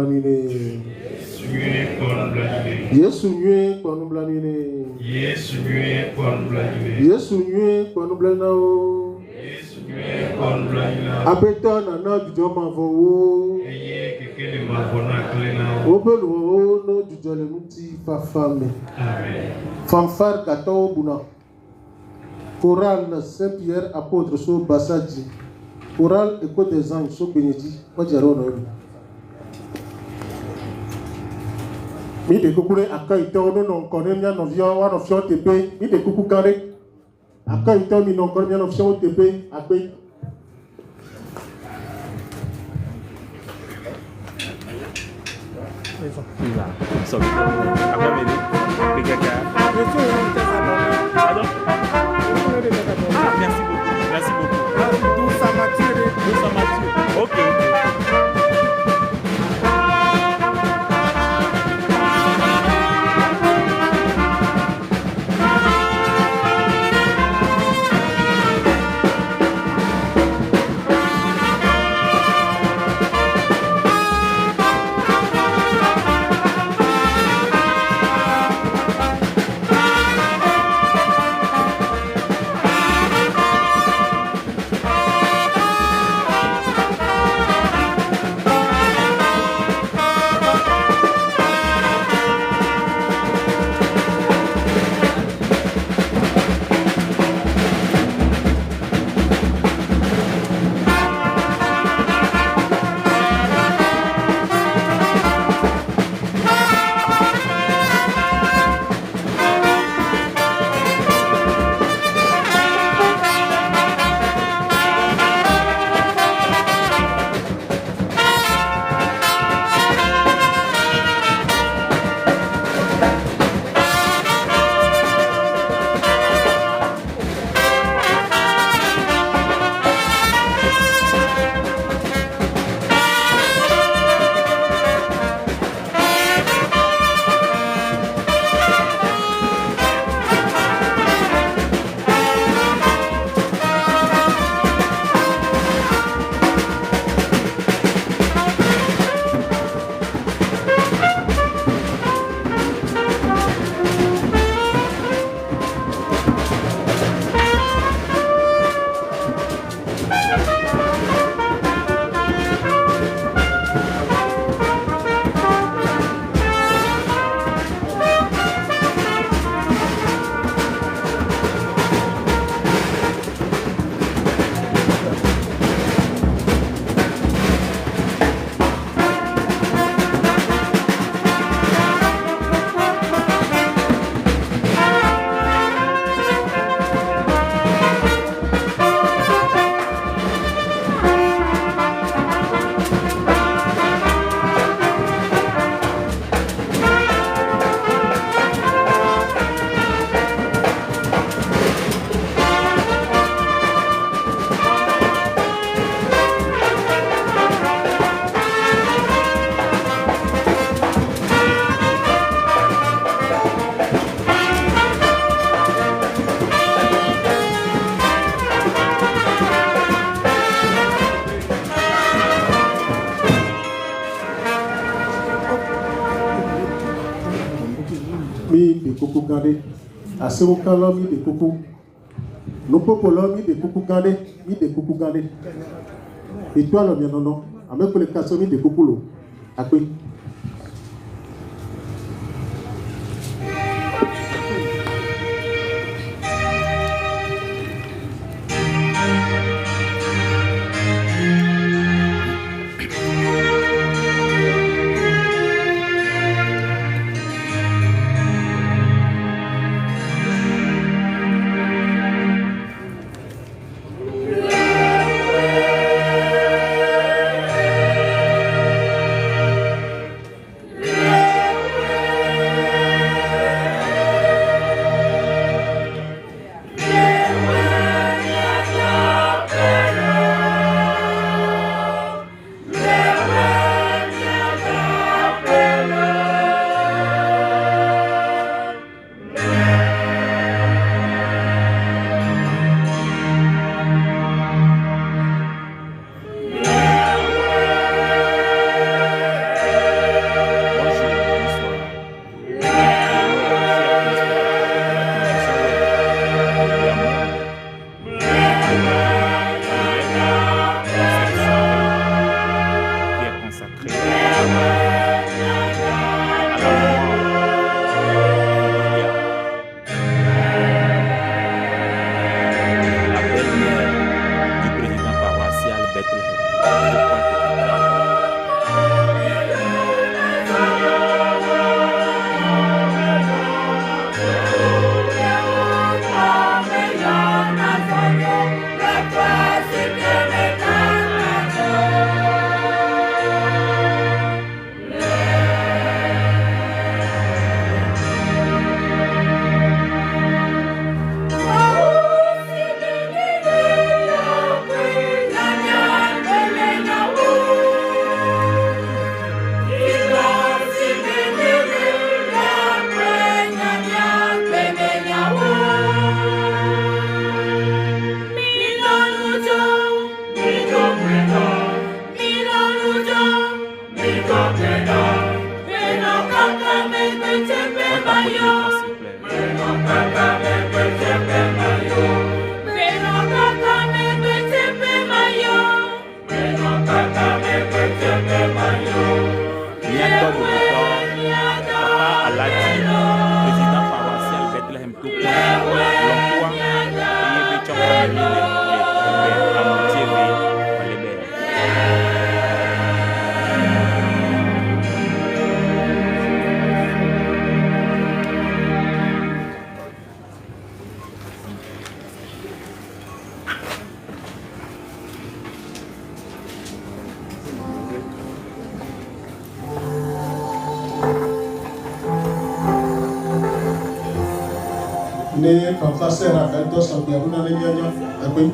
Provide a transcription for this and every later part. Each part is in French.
blanine. Yesu nyue kwanu blanine. Yesu nyue kwanu blanine. Yesu nyue kwanu blanao. Yesu nyue kwanu blanina. Abeto na na jujo mavo. Eye kekele mavona klena. Obelo no jujo le muti fa femme. Amen. Fanfare kato buna. Chorale Saint-Pierre apôtre so Bassadji. Chorale Écho des anges so Bénédit. Moi j'ai rono. Mi de kukure accueil to no non connaît bien no vion wa no fion TP. Mi de kuku kare. Accueil to mi non connaît bien no fion TP accueil. Sorry. Après midi, les gars. Pardon? Ah, merci beaucoup. Merci beaucoup. D'où ça m'a tué. Ok, ok. Coucou gardé. À ce moment-là, mis des coucou. Nos popolo mis des coucou gardé, mis des coucou gardé. Et toi, le bien non. Avec les cassos mis des coucou l'eau. À quoi? Ne papa sera Raphaël dos en bien on a les miens après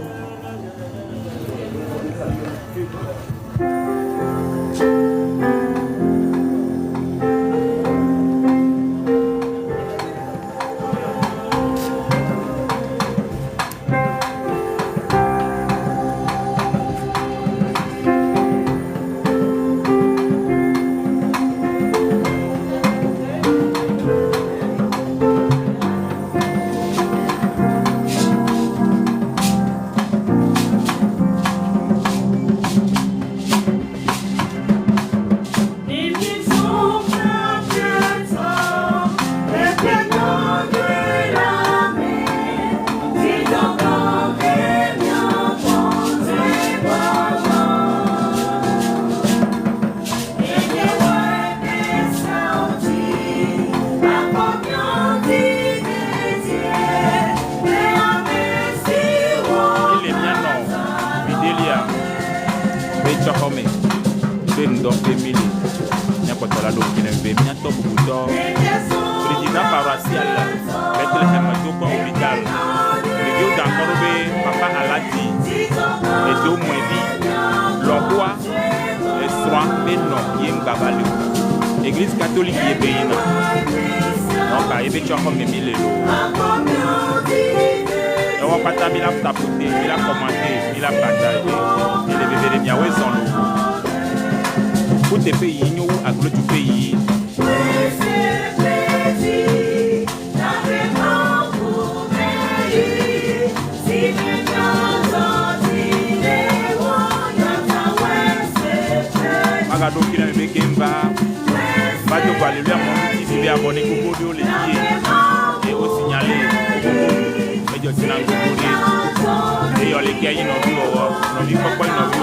président paroissial Bethlehem Doko Hôpital le vieux d'Ankorobe Papa Alati et Do Mwebi Longwa et Soin Beno Yengabalo Église catholique yébéina donc à Yébécho comme Emile et on va taper la tapoter il a commenté il a partagé et les bébés de Miaoué sont là pour tes pays nous à gros du pays Magado qui n'a pas Kemba, Badio Valéria, mon petit bébé abonné Kokodo, les pieds, et au signalé, et je suis là, et on les gagne dans le bureau, dans le pourquoi ils n'ont vu.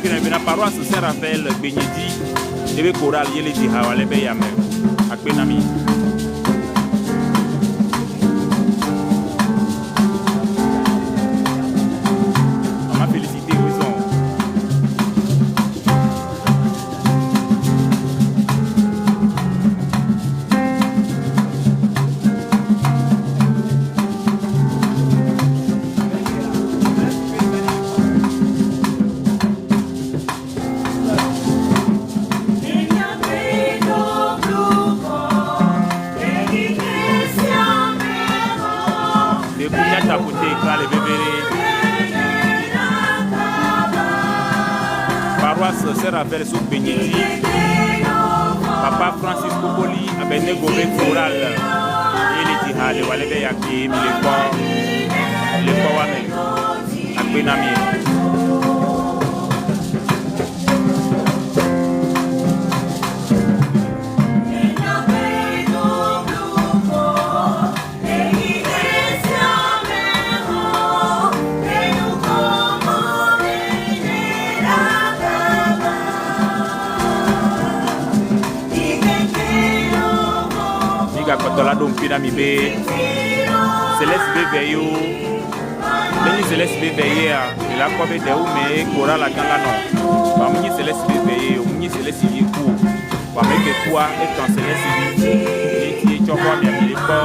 Il y a une paroisse Saint-Raphaël, Bénédit, et le choral, il y a les Dihawa, les Béyamé, à Benami. Saint-Raphaël sous Bénédit, Papa Francis Kokoli, Abenego Choral, et les Tihal, les Walébé Yaki, les Kowame, à Benami. Kotola donc pinami be Céleste be veyo Beni Céleste be veye la ko be de ume kora la kala no ba munyi Céleste be veye munyi Céleste yi ku ba me ke kwa et quand Céleste bi et qui est chokwa mi ami ko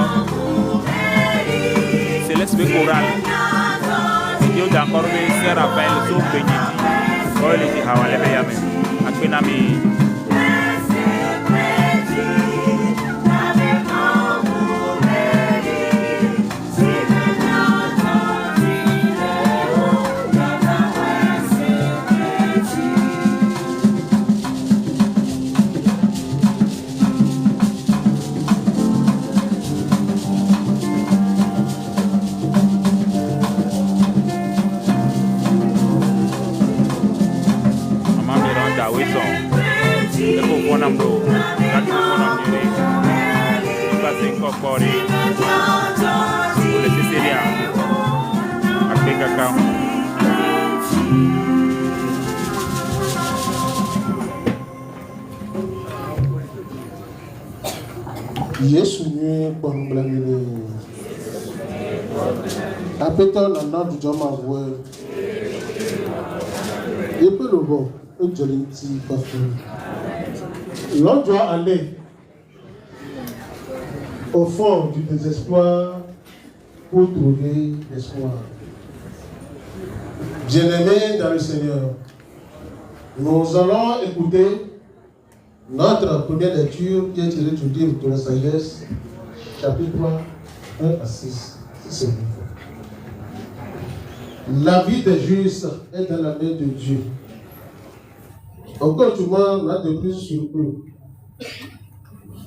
Céleste be koral yo d'encore be Saint Raphaël so Bénédit ko le ti hawale be yame akbenami Bonambo, Gatu Bonamire, Bazinko Kori, pour le Cécilia, avec Kaka. Yesu ni pọnblẹmìlẹ apẹtọ nana dùjọ máa wọ ẹ yẹpẹ ló bọ ó jẹlẹ ti pàtó lọ́jọ́ alẹ́ au fond du désespoir pour trouver l'espoir. Bien-aimés dans le Seigneur, nous allons écouter notre première lecture qui est tirée du livre de la sagesse, chapitre 1 à 6. C'est bon. La vie des justes est dans la main de Dieu. Encore du moins, on a de plus sur eux.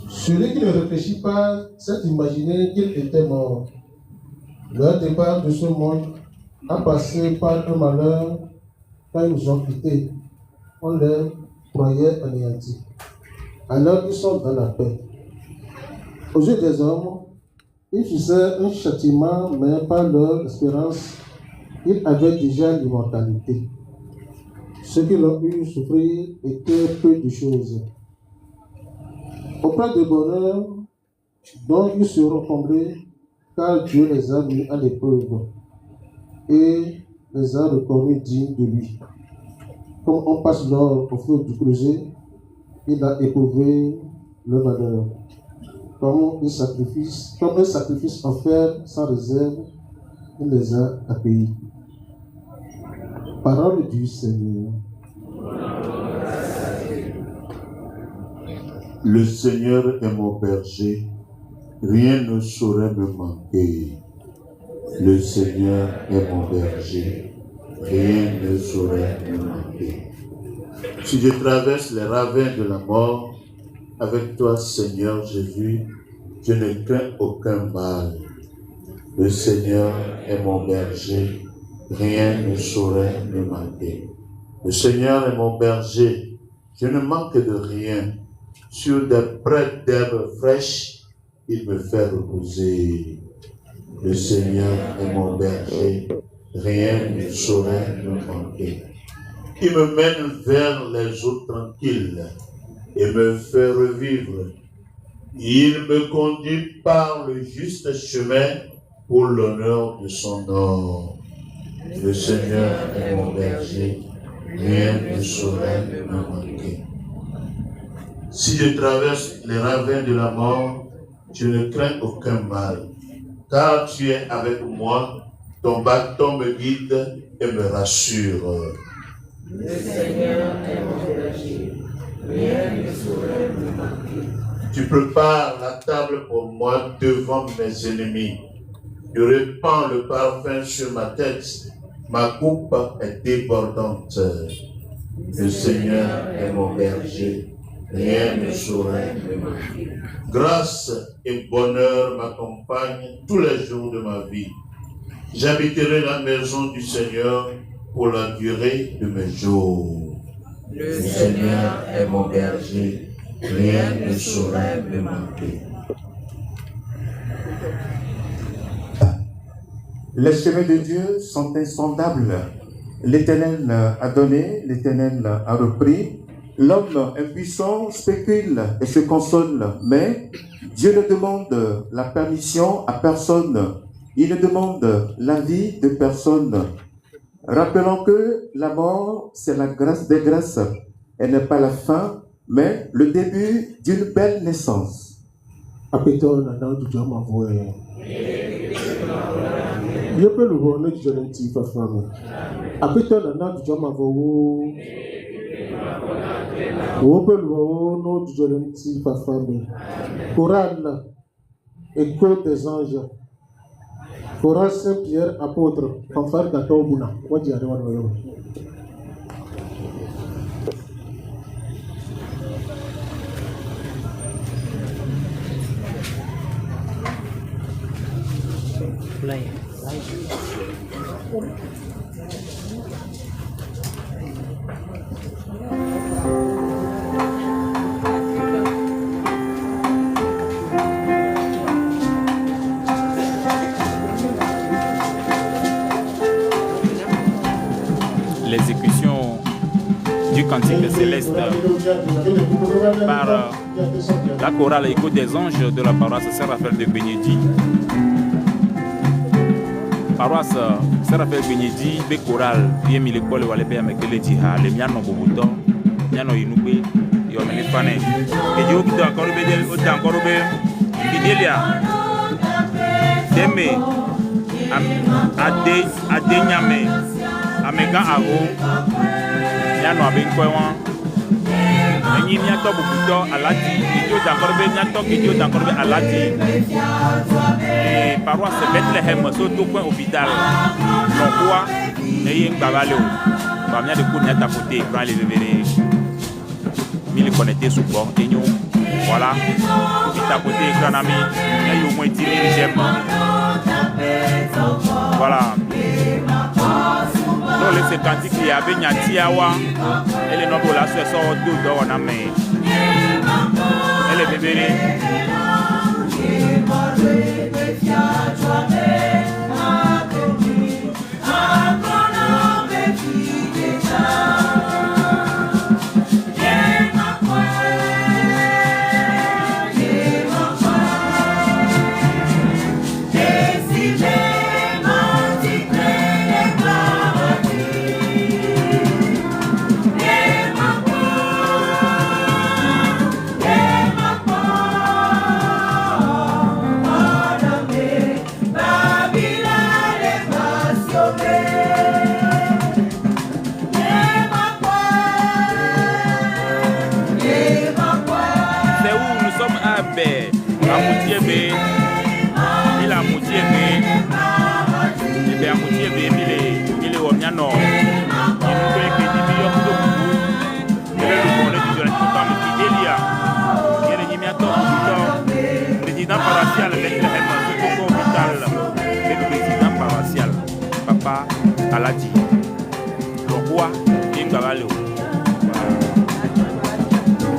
Celui qui ne réfléchit pas s'est imaginé qu'il était mort. Leur départ de ce monde a passé par un malheur quand ils nous ont quittés. On les croyait anéantis. Alors ils sont dans la paix. Aux yeux des hommes, ils faisaient un châtiment, mais par leur espérance, ils avaient déjà l'immortalité. Ce qu'ils ont eu souffrir était peu de choses. Auprès de bonheur dont ils seront comblés, car Dieu les a mis à l'épreuve et les a reconnus dignes de lui. Comme on passe l'or au feu du creuset, il a éprouvé le malheur. Comme un sacrifice offert sans réserve, il les a accueillis. Parole du Seigneur. Le Seigneur est mon berger, rien ne saurait me manquer. Le Seigneur est mon berger, rien ne saurait me manquer. Si je traverse les ravins de la mort, avec toi, Seigneur Jésus, je ne crains aucun mal. Le Seigneur est mon berger, rien ne saurait me manquer. Le Seigneur est mon berger, je ne manque de rien. Sur des prés d'herbes fraîches, il me fait reposer. Le Seigneur est mon berger, rien ne saurait me manquer. Il me mène vers les eaux tranquilles et me fait revivre. Il me conduit par le juste chemin pour l'honneur de son nom. Le Seigneur est mon berger, rien ne saurait me manquer. Si je traverse les ravins de la mort, je ne crains aucun mal, car tu es avec moi, ton bâton me guide et me rassure. Le Seigneur est mon berger, rien ne saurait me manquer. Tu prépares la table pour moi devant mes ennemis. Tu répands le parfum sur ma tête, ma coupe est débordante. Le Seigneur est mon berger, rien ne saurait me manquer. Grâce et bonheur m'accompagnent tous les jours de ma vie. J'habiterai la maison du Seigneur pour la durée de mes jours. Le Seigneur est mon berger, rien ne saurait me manquer. Les chemins de Dieu sont insondables. L'Éternel a donné, l'Éternel a repris. L'homme impuissant spécule et se console, mais Dieu ne demande la permission à personne. Il ne demande l'avis de personne. Rappelons que la mort, c'est la grâce des grâces. Elle n'est pas la fin, mais le début d'une belle naissance. Apetɔ nana dudɔ ma vɔ yɛ. Yepe luho ne dudɔ ne ti fafa me. Apetɔ nana dudɔ ma vɔ wo. Wope luho no dudɔ ne ti fafa me. Chorale, écho des anges. Chorale Saint-Pierre apôtre. Fanfare gâteau buna. Wadi ade wadi wayo. cantique céleste par la chorale Écho des anges de la paroisse Saint-Raphaël de Bénédit. Paroisse Saint-Raphaël Bénédit, be chorale, bien mis l'école ou aller bien avec les djihad, les mianos bobuto, mianos inoué, yo meni fane. Et Dieu qui doit encore Fidelia, Deme, Ade Nyame, Amega Aro, miano abenkoewan. Ni miato bobuto alati, Dieu d'accord alati. Et paroisse Bethléem, surtout point hôpital, l'emploi, n'ayez pas valé. Bah, bien de coups de tapoter, quand les bébés, mille connectés sous bord, et nous, voilà, et tapoter, grand ami, il y a au moins 10 000 j'aime. Voilà. Donc, les 50 qui y avait Nyatiawa, elle est non pour la soeur, tout dans la main. Elle est bébé. Président paroissial Bethléem, hôpital, le président paroissial, Papa Aladi, le roi Ingabalo.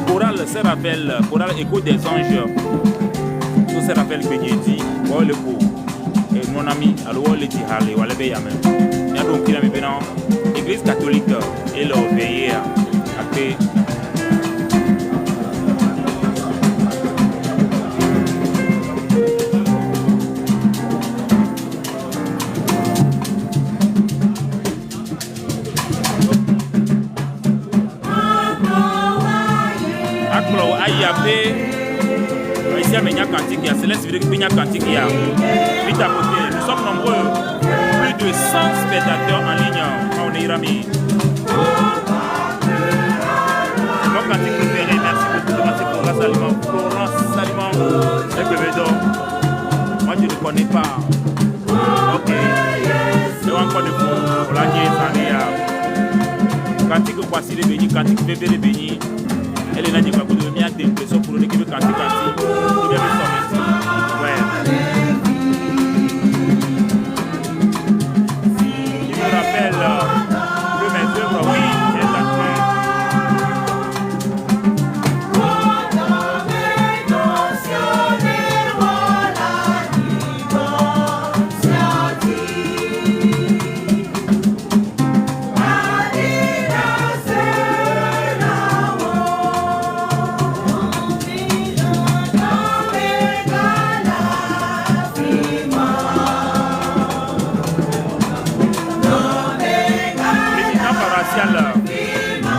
Chorale Saint-Raphaël, chorale Écho des anges, tout Saint-Raphaël Bénédit, oh le beau, et mon ami, alors le dit Harley, ou le Béyamen. Il y a donc qui l'a mis maintenant, Église catholique et leur veillé à paix. Ici à Ménia Kantikia, Céleste Vidéo Ménia Kantikia. Vite à côté, nous sommes nombreux, plus de 100 spectateurs en ligne. On est Irami. Mon cantique préféré, merci beaucoup de passer pour la Saliment. Florence Saliment, c'est que Bédon. Moi je ne connais pas. Ok. C'est encore de vous pour la guerre Sania. Cantique Kwasi de Béni, cantique bébé de Béni. Elle est là, je vais vous donner une impression pour l'équipe de Kanti. Vous devez sortir. Ouais. Il me rappelle que mes œuvres, oui, j'ai la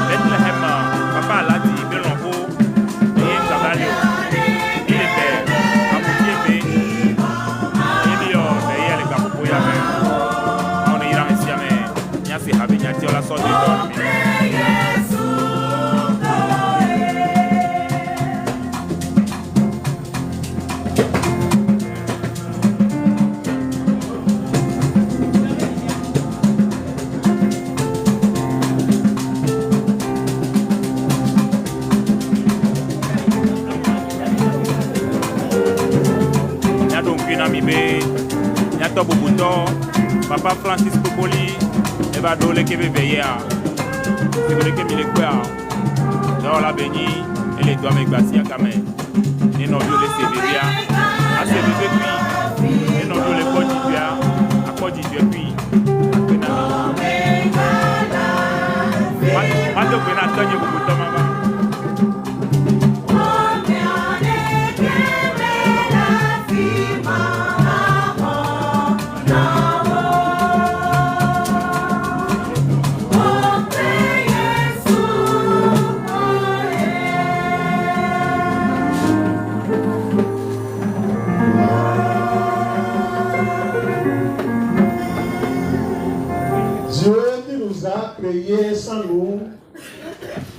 Bethléem, Papa Aladi, Belongo, et Cavalio, il était à Moutiébé, il y a les Capopoya, on est là, mais il y a ces Habiniati, on la sorte de l'homme. Papa Francis Popoli, il va donner que veiller à. C'est vrai que il est quoi? Dans la béni, et les doigts avec Bassia Kamé. Et non, je les sévéria. À sévérer puis. Et non, je les Côte d'Ivoire. À Côte d'Ivoire puis. À Pénami. Maintenant,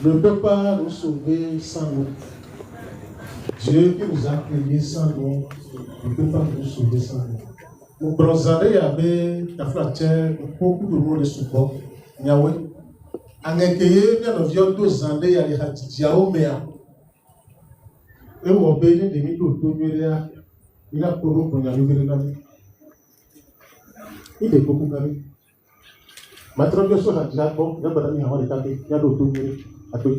ne peut pas nous sauver sans nous. Dieu qui nous a créés sans nous ne peut pas nous sauver sans nous. Mon bronzade avait la frontière, beaucoup de monde est souvent. Yahweh. Angekeye bien nos vieux 2 ans, il y a les hatidiao mea. Et vous obéissez des mythes de Muria. Il a pour nous qu'on y a levé la main. Il est beaucoup gagné. Maintenant, bien sûr, il y a bon, il y a pas d'amis à voir les tapés, il y a d'autres Muria. À toi.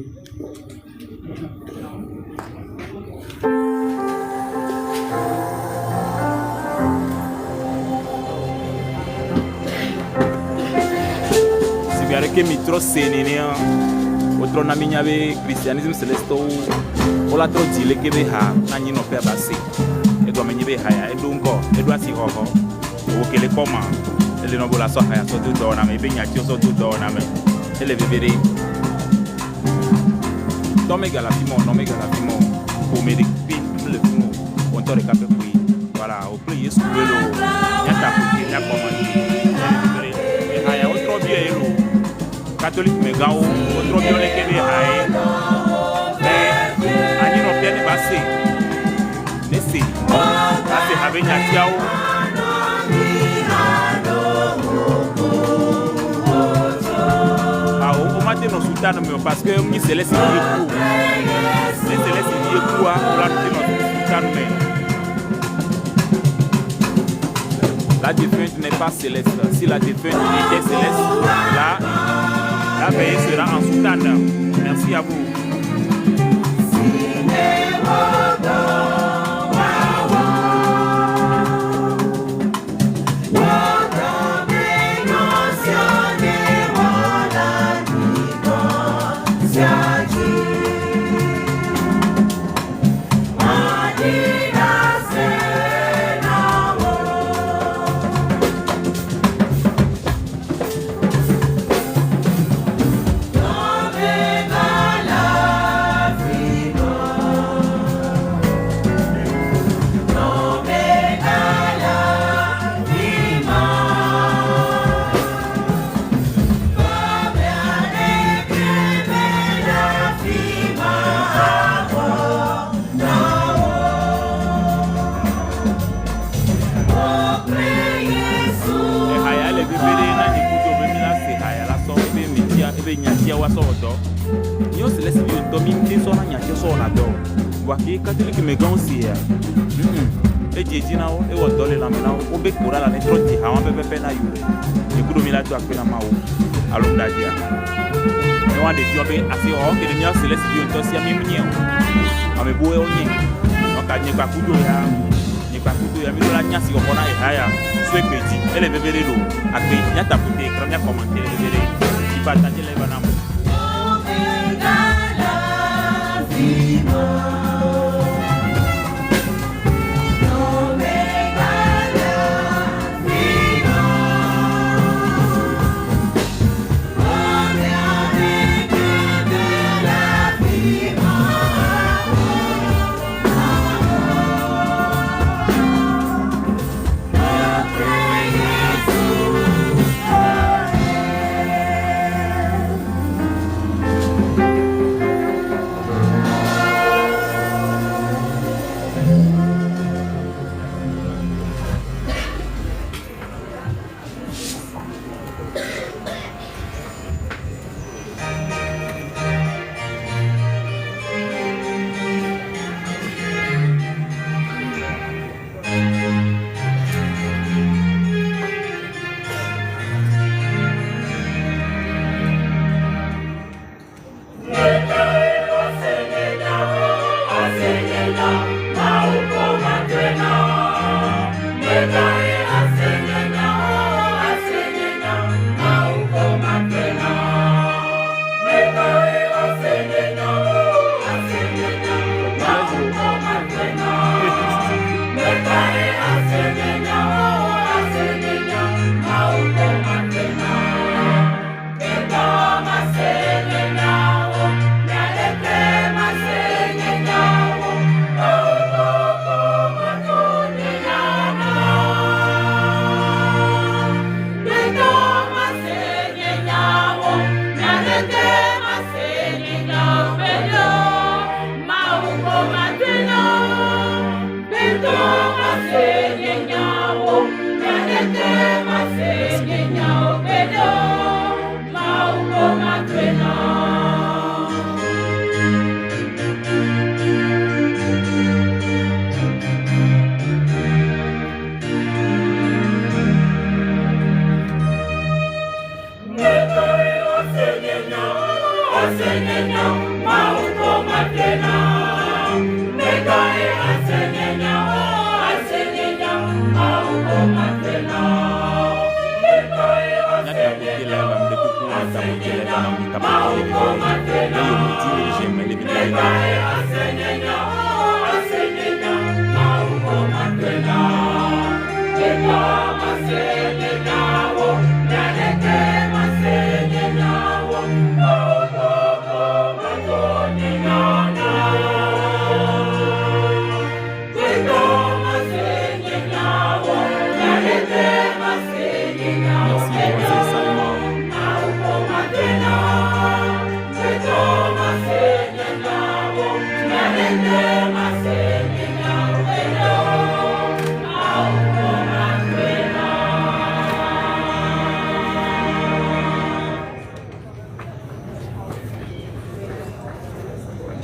Que mi trop sénéné autre na minya be christianisme céleste o la trop dile que be ha na ni no pe basi e do menye be ha ya e do nko e do asi ho ho o ke le koma ele no bola so ha ya so do do na me be nya ti so do do na me ele bebere do me galatimo no me galatimo o me de pin le fimo on to re capé puis voilà o play yesu belo nya ta ku nya koma ni e ha ya o trop bien elo catholique mais gao autre violé que les haïs mais ani no bien passé nesse passé avec Natiao ah au matin no sultan mais parce que mi céleste les céleste ni quoi la no sultan mais la défunte n'est pas céleste si la défunte était céleste là la veille sera en soutane. Merci à vous. Yo se laisse bien dominer son agnace son ado. Waki catholique me gonsia. E jeji na o e wo dole la me na o be kura la ne troti ha wan pepe na yu. E kudo mi la to akpe na ma o. Alonda dia. E wan de ti o be asi o ke de mi o se laisse bien to si ami mnye o. Ame bo e o nyi. O ka nyi pa kudo ya. Nyi pa kudo ya mi do la nyasi o bona e haya. So e peti ele bebere lo. Akpe nyata pute kra nya commenter le bere. Ti partager le banam.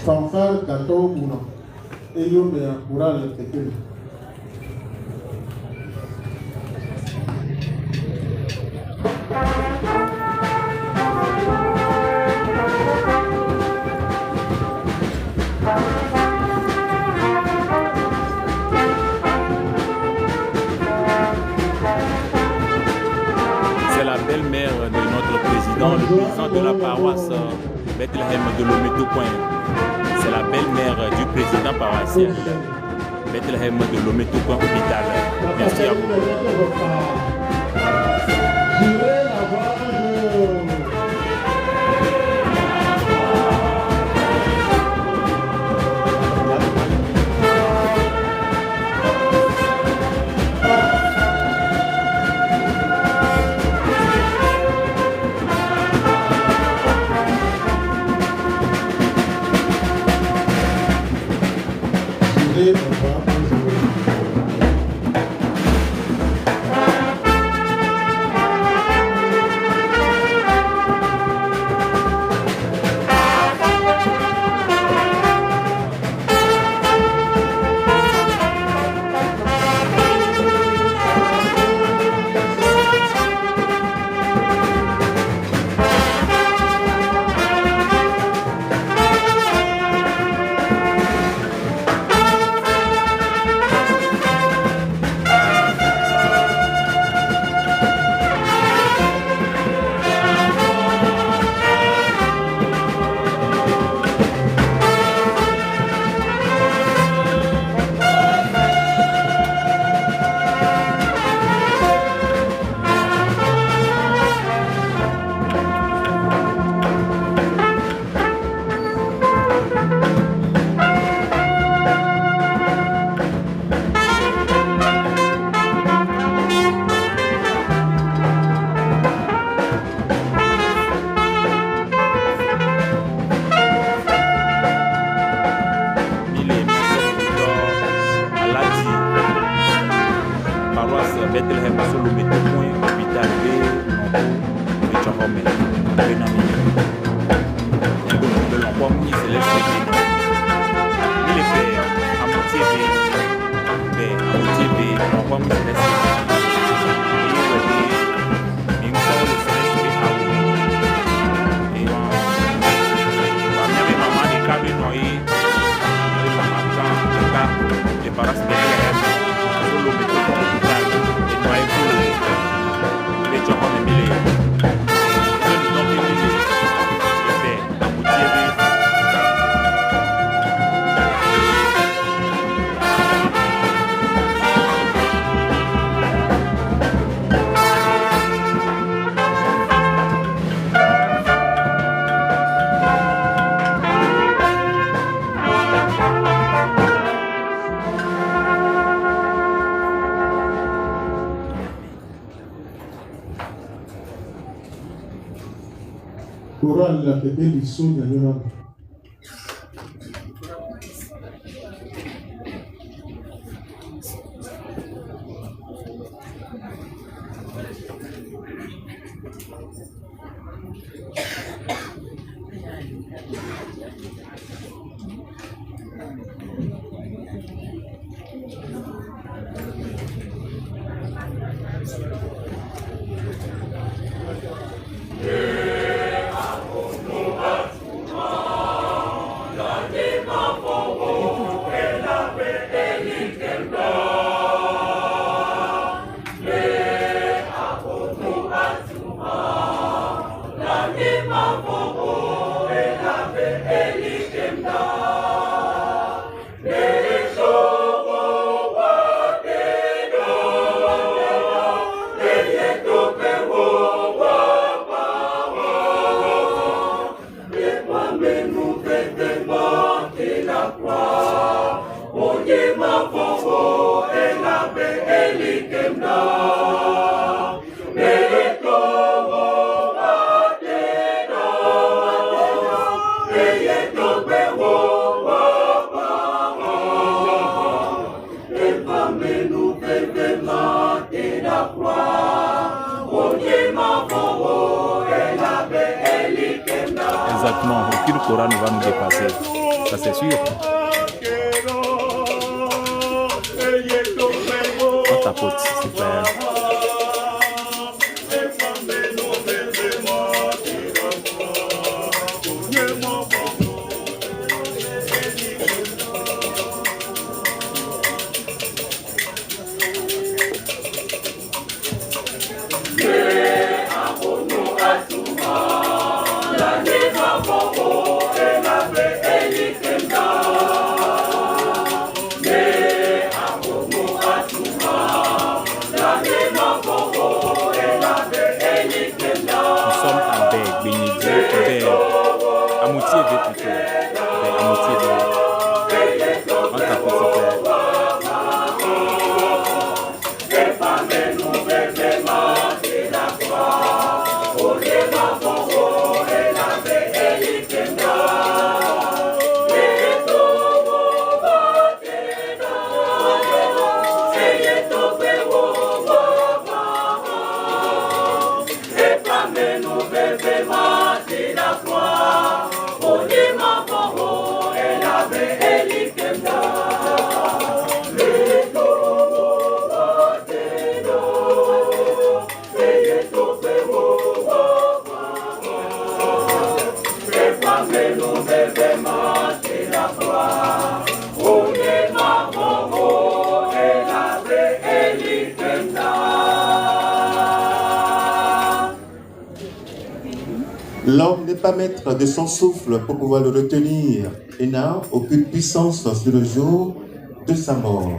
Fanfare gâteau Mouna. Et yo me encourage le téléphone. C'est la belle-mère de notre président, le président de la paroisse Bethléem de Lometo-Point. C'est la belle-mère du président paroissial Bethléem de Lometo-Point hôpital. Merci à vous. Bethléem sur le Lometo-Point hôpital B de Tchoromé. Chorale la Pépé du Sou de l'Europe. Exactement, aucune Coran ne va nous dépasser, ça c'est sûr. On tapote, c'est clair. L'homme n'est pas maître de son souffle pour pouvoir le retenir et n'a aucune puissance sur le jour de sa mort.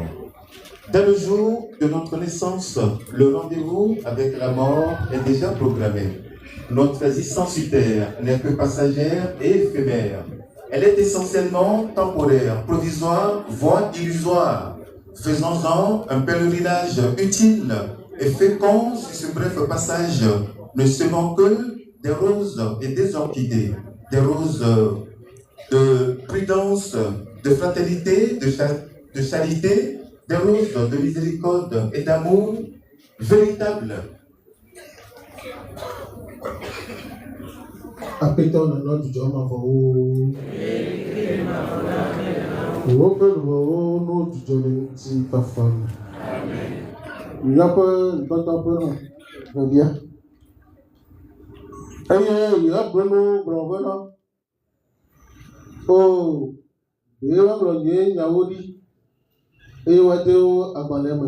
Dans le jour de notre naissance, le rendez-vous avec la mort est déjà programmé. Notre existence sur terre n'est que passagère et éphémère. Elle est essentiellement temporaire, provisoire, voire illusoire. Faisons-en un pèlerinage utile et fécond sur ce bref passage, ne semant que des roses et des orchidées, des roses de prudence, de fraternité, de charité, des roses de miséricorde et d'amour véritable. Apetɔ nana dzudzɔ ma fɔ wo. Woƒe luʋɔwo no dzudzɔ le ŋuti fafa me. Míaƒe nutɔtɔ ƒe nɔvia. Eye yeagblɔ no gblɔ be na. O, ye woagblɔ nye nyawo ɖi. Eye woade wo agbalẽ me.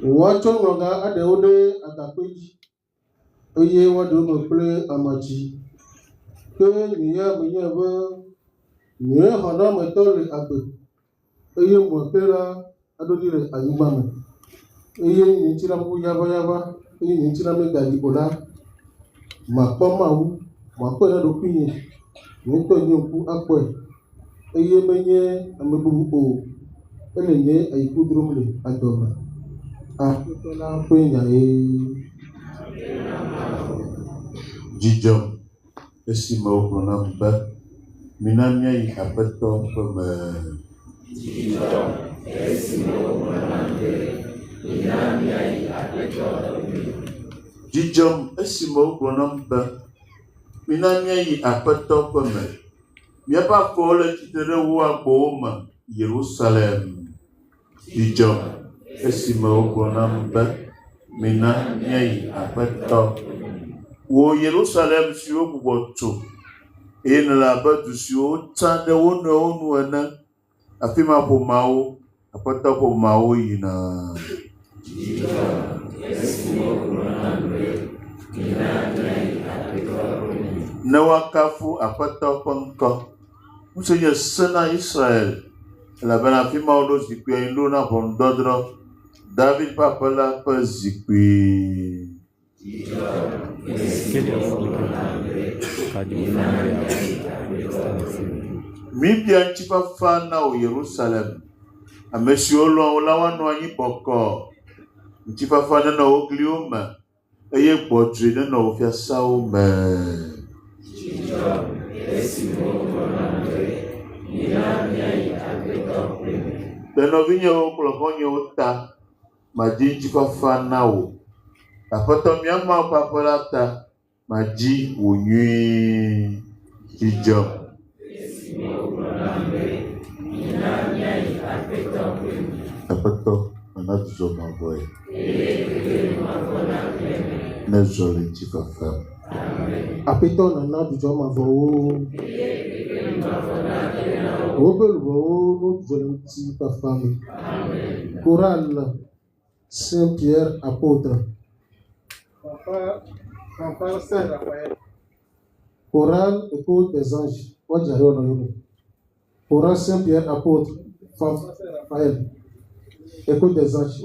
Woatsɔ ŋlɔga aɖewo ɖe agakpe dzi. Eye woaɖewo me kple amatsi. Ke nye menye be nye xɔnametɔ le agbe. Eye mɔte la aɖo ɖi le anyigba me. Eye nye ŋuti la ƒu yabayaba. Eye nye ŋuti la megali o la. Makpɔ Mawu, makpɔe ɖe ɖokuinye. Nye ŋutɔ nye ŋku akpɔe. Eye menye ame bubu o. Ele nye ayiku drom le adɔme. Aƒetɔ la ƒe nya ye. Dzidzɔ esime wogblɔ nam be mina míayi Aƒetɔ ƒe me. Dzidzɔ esime wogblɔ nam be mina míayi Aƒetɔ ƒe me. Dzidzɔ esime wogblɔ nam be mina míayi Aƒetɔ ƒe me. Míaƒe afɔwo le tsitre ɖe wo agbowo me Yerusalem. Dzidzɔ esime wogblɔ nam be mina míayi Aƒetɔ. Wo Yerusalem siwo gbugbɔ tso eye nele abe du siwo tsã ɖe wo nɔewo nu ene. Afi ma ƒomawo, Aƒetɔ ƒomawo yina. Ne woakafu Aƒetɔ ƒe ŋkɔ. Ŋutsu nye se na Israel elabena afi ma woɖo zikpui anyi ɖo na ʋɔnudɔdrɔ̃. David ƒe aƒe la ƒe zikpui. Mibia ŋutifafa na wo Yerusalem Amesiwo lo wo la wano anyi boko. Ntifafa na wo gliwo me. Eye gbodre na wo fiasa wo me. Benovinye wo klokonye wo ta. Maji ntifafa na wo. Apoto miama papa la ta. Maji wo nyi. Hijab. Apato anadzo maboy. Nezole ntifafa. Apeto nana dujo mavo. Obelvo no dujo ntifafa. Chorale Saint-Pierre apôtre. Papa Saint-Raphaël. Chorale écoute des anges. Chorale Saint-Pierre apôtre. Raphaël. Écoute des anges.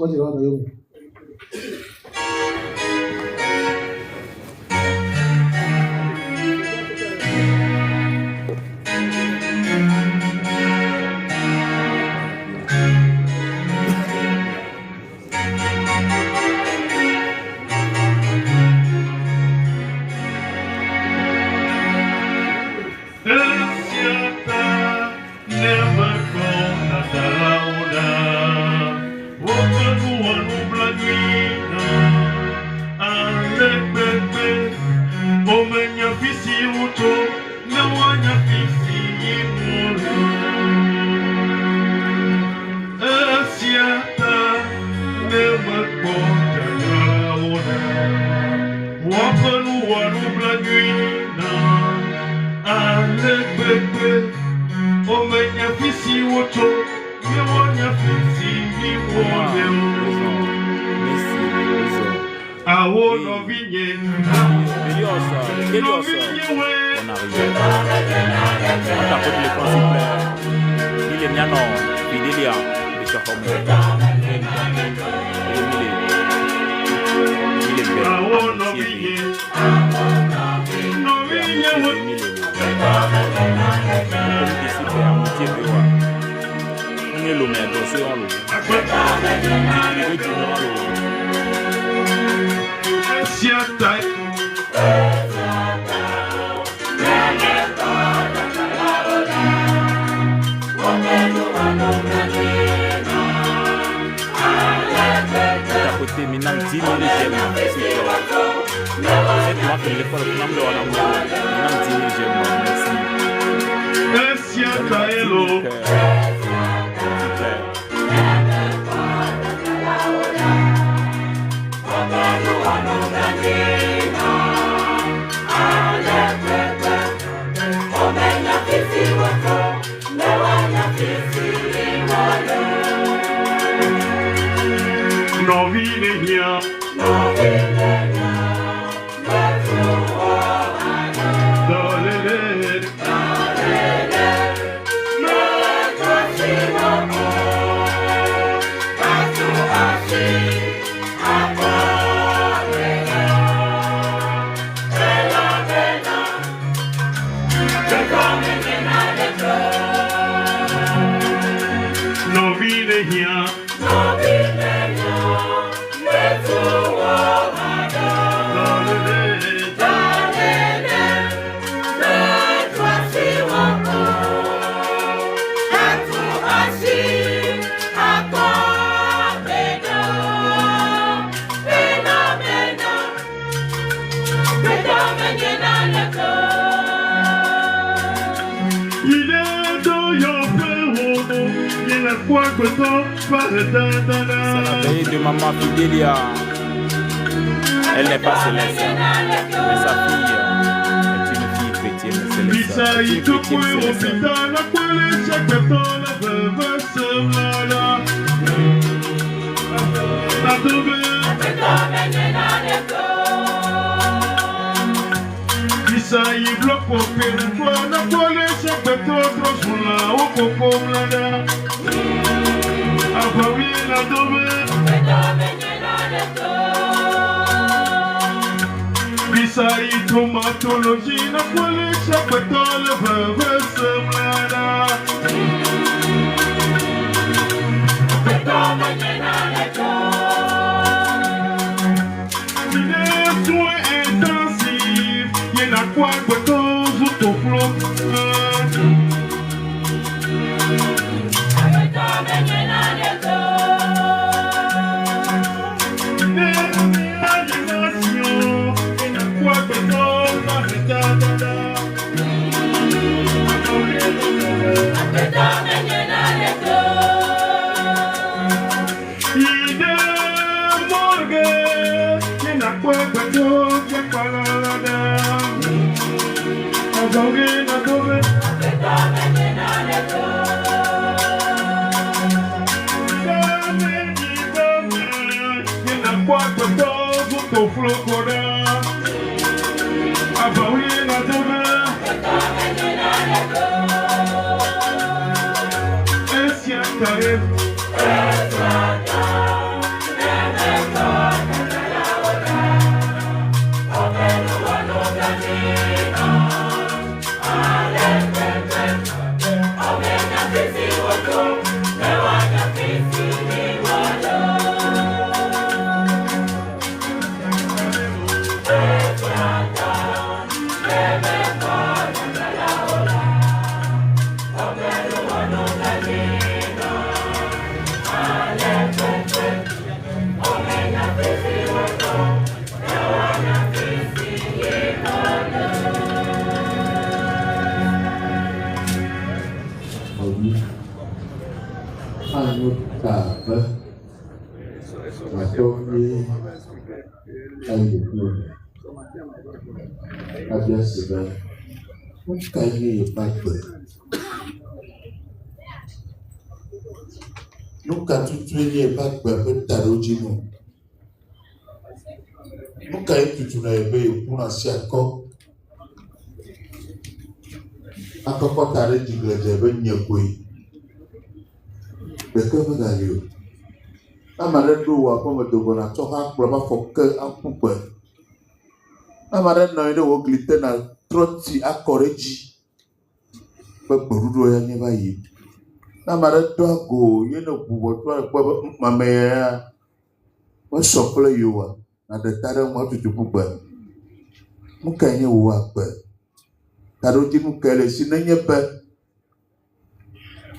C'est la veille de maman Fidélia. Elle n'est pas céleste, mais sa fille est une fille chrétienne céleste. Bisai tomatologie na kwale chapetole veve semlada. Oflokoda, Abawi na Tebe, Esiakare, Nunca tu tuenye pas pe tarojino. Nunca tu tu na ebe pour asiako. Akoko tare digleje be nyekoi. Beke megalio. Amare do wa ko me dogo na to ha kro ba fokke akupe. Amare no ide wo glite na troti akoreji. Pe borudo ya nye bayi. Amare do ago ye no bubo to pe mame ya. Wo sokle yowa na de tare mo tutu bugbe. Mu kanye wo akpe. Taroji mu kele sinenye pe.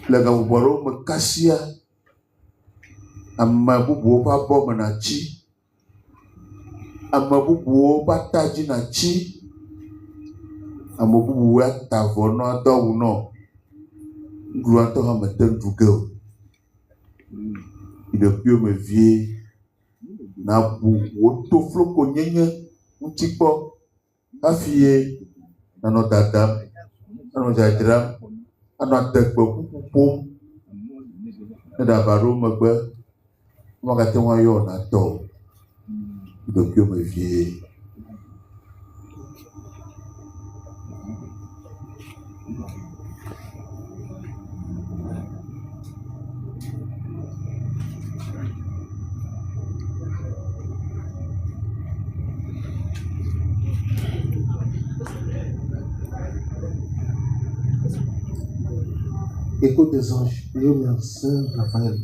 Lega buboro me kasia. Amma bubu ba bo na chi. Amma bubu ba taji na chi. Amma bubu ya tavono ado no. Grouan to ha meten dugel. Il depuis me vie na bu woto floko nyenye mtipo afie na no dadam na no jadram ana tekpo pupum na da baro magbe wakati wa yo na to depuis me vie Écho des anges, prions bien Saint Raphaël.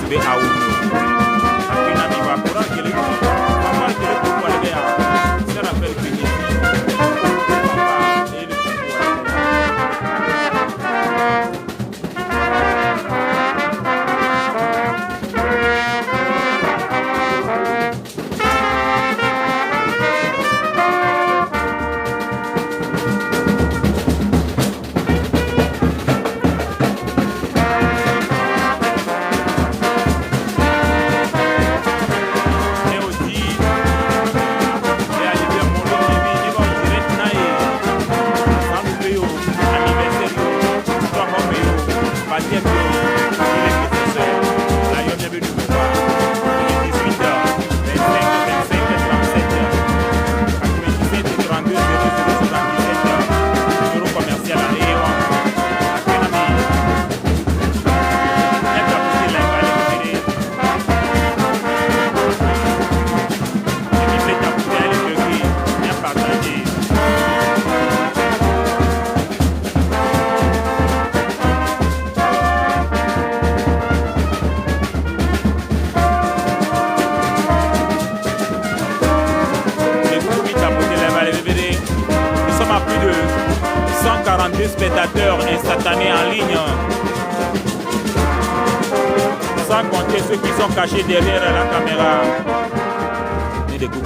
be a uno. Aquí na mi va por aquí le. chers spectateurs instantanés en ligne, sans compter ceux qui sont cachés derrière la caméra. Et des coucou.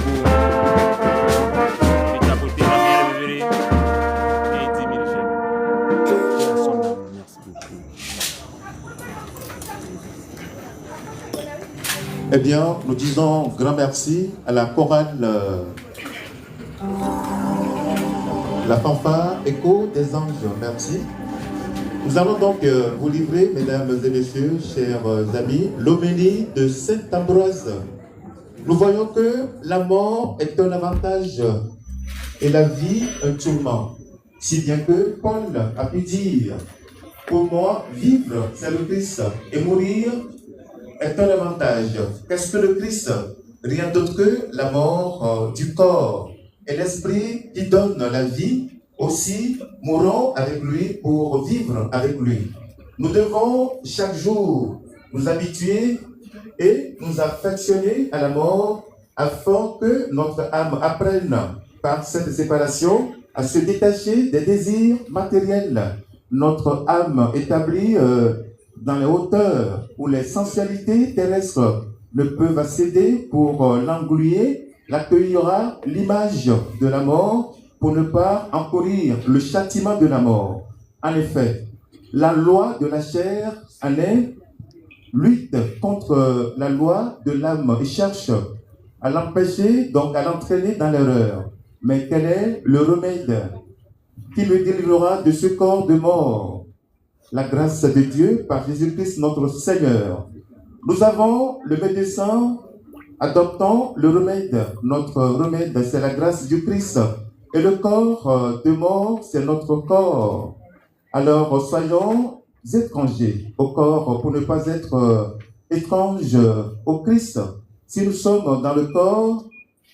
Eh bien, nous disons grand merci à la chorale, la fanfare Écho des Anges. Merci. Nous allons donc vous livrer, mesdames et messieurs, chers amis, l'homélie de Saint Ambroise. Nous voyons que la mort est un avantage et la vie un tourment. Si bien que Paul a pu dire, pour moi, vivre, c'est le Christ, et mourir est un avantage. Qu'est-ce que le Christ? Rien d'autre que la mort du corps. Et l'esprit qui donne la vie, aussi mourons avec lui pour vivre avec lui. Nous devons chaque jour nous habituer et nous affectionner à la mort afin que notre âme apprenne par cette séparation à se détacher des désirs matériels. Notre âme établie dans les hauteurs où les sensualités terrestres ne peuvent accéder pour l'englouer, l'accueillera l'image de la mort pour ne pas encourir le châtiment de la mort. En effet, la loi de la chair en est lutte contre la loi de l'âme et cherche à l'empêcher, donc à l'entraîner dans l'erreur. Mais quel est le remède qui me délivrera de ce corps de mort? La grâce de Dieu par Jésus-Christ notre Seigneur. Nous avons le médecin, adoptons le remède. Notre remède, c'est la grâce du Christ. Et le corps de mort, c'est notre corps. Alors, soyons étrangers au corps pour ne pas être étranges au Christ. Si nous sommes dans le corps,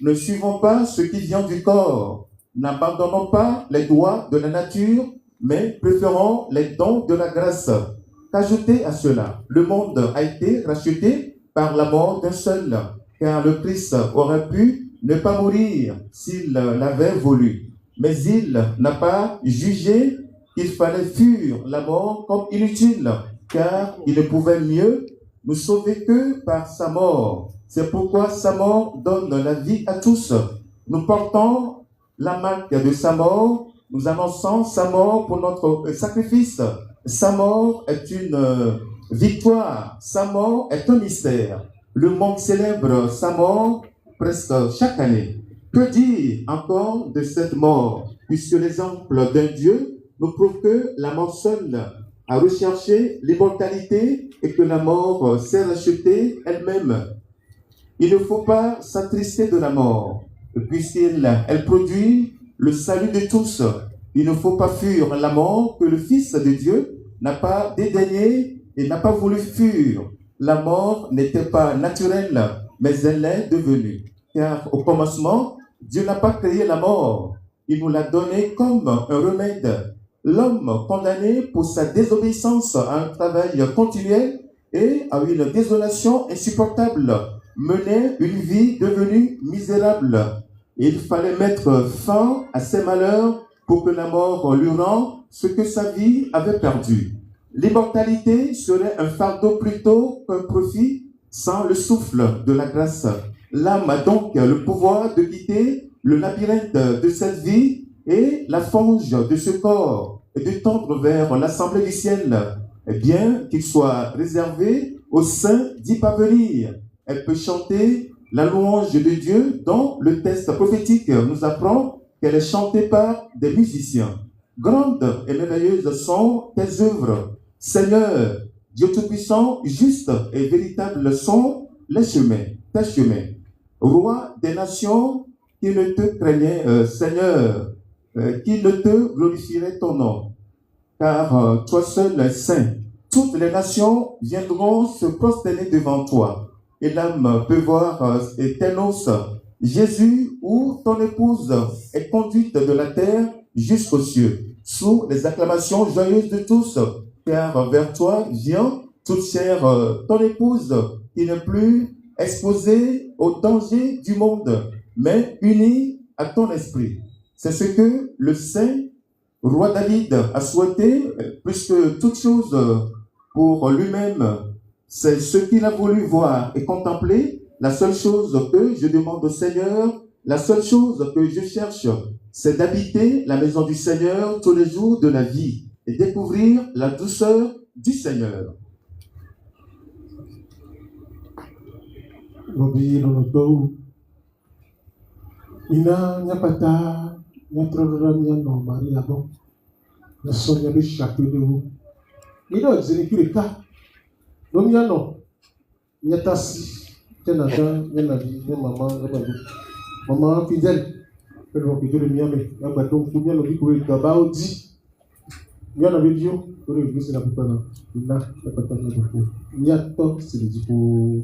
ne suivons pas ce qui vient du corps. N'abandonnons pas les droits de la nature, mais préférons les dons de la grâce. Qu'ajouter à cela, le monde a été racheté par la mort d'un seul, car le Christ aurait pu ne pas mourir s'il l'avait voulu. Mais il n'a pas jugé qu'il fallait fuir la mort comme inutile, car il ne pouvait mieux nous sauver que par sa mort. C'est pourquoi sa mort donne la vie à tous. Nous portons la marque de sa mort, nous annonçons sa mort pour notre sacrifice. Sa mort est une victoire, sa mort est un mystère. Le monde célèbre sa mort presque chaque année. Que dire encore de cette mort, puisque l'exemple d'un Dieu nous prouve que la mort seule a recherché l'immortalité et que la mort s'est rachetée elle-même. Il ne faut pas s'attrister de la mort, puisqu'elle produit le salut de tous. Il ne faut pas fuir la mort que le Fils de Dieu n'a pas dédaigné et n'a pas voulu fuir. La mort n'était pas naturelle, mais elle l'est devenue. Car au commencement, Dieu n'a pas créé la mort. Il nous l'a donnée comme un remède. L'homme condamné pour sa désobéissance à un travail continuel et à une désolation insupportable menait une vie devenue misérable. Il fallait mettre fin à ses malheurs pour que la mort lui rende ce que sa vie avait perdu. L'immortalité serait un fardeau plutôt qu'un profit sans le souffle de la grâce. L'âme a donc le pouvoir de quitter le labyrinthe de cette vie et la fange de ce corps et de tendre vers l'assemblée du ciel, bien qu'il soit réservé aux saints d'y parvenir. Elle peut chanter la louange de Dieu dont le texte prophétique nous apprend qu'elle est chantée par des musiciens. Grandes et merveilleuses sont tes œuvres, Seigneur, Dieu Tout-Puissant, juste et véritable sont les chemins, tes chemins. Roi des nations qui ne te craignaient, Seigneur, qui ne te glorifierait ton nom, car toi seul es saint. Toutes les nations viendront se prosterner devant toi, et l'âme peut voir tes noces. Jésus, où ton épouse est conduite de la terre jusqu'aux cieux, sous les acclamations joyeuses de tous, car vers toi vient toute chair ton épouse, qui n'est plus exposée au danger du monde, mais unie à ton esprit. C'est ce que le Saint Roi David a souhaité, plus que toute chose pour lui-même, c'est ce qu'il a voulu voir et contempler. La seule chose que je demande au Seigneur, la seule chose que je cherche, c'est d'habiter la maison du Seigneur tous les jours de la vie et découvrir la douceur du Seigneur. Ina nyapata nyatrora nyano Maria bon na sonya be chapele wo ina zirikirika no nyano nyatasi tena da nyana bi mama mama fidèle pero fidèle miame na ba donc nyano bi ko ka baudi nyano bi dio ko re bi sina papa ina papa nyano ko nyato silijipo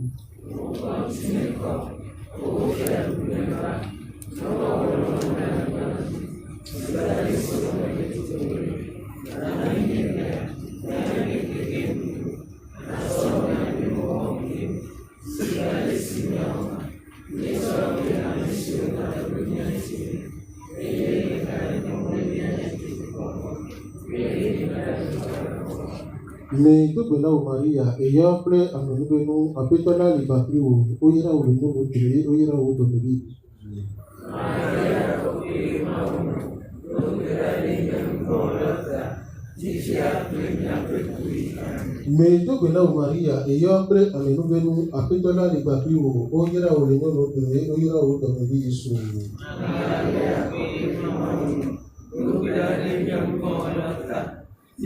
Mais que là où Maria et après à nous a peut là les batteries où ira où nous nous créer où ira où donner mais que là où Maria et après à nous a peut là les batteries où ira où nous nous créer où ira où donner Jésus. Mais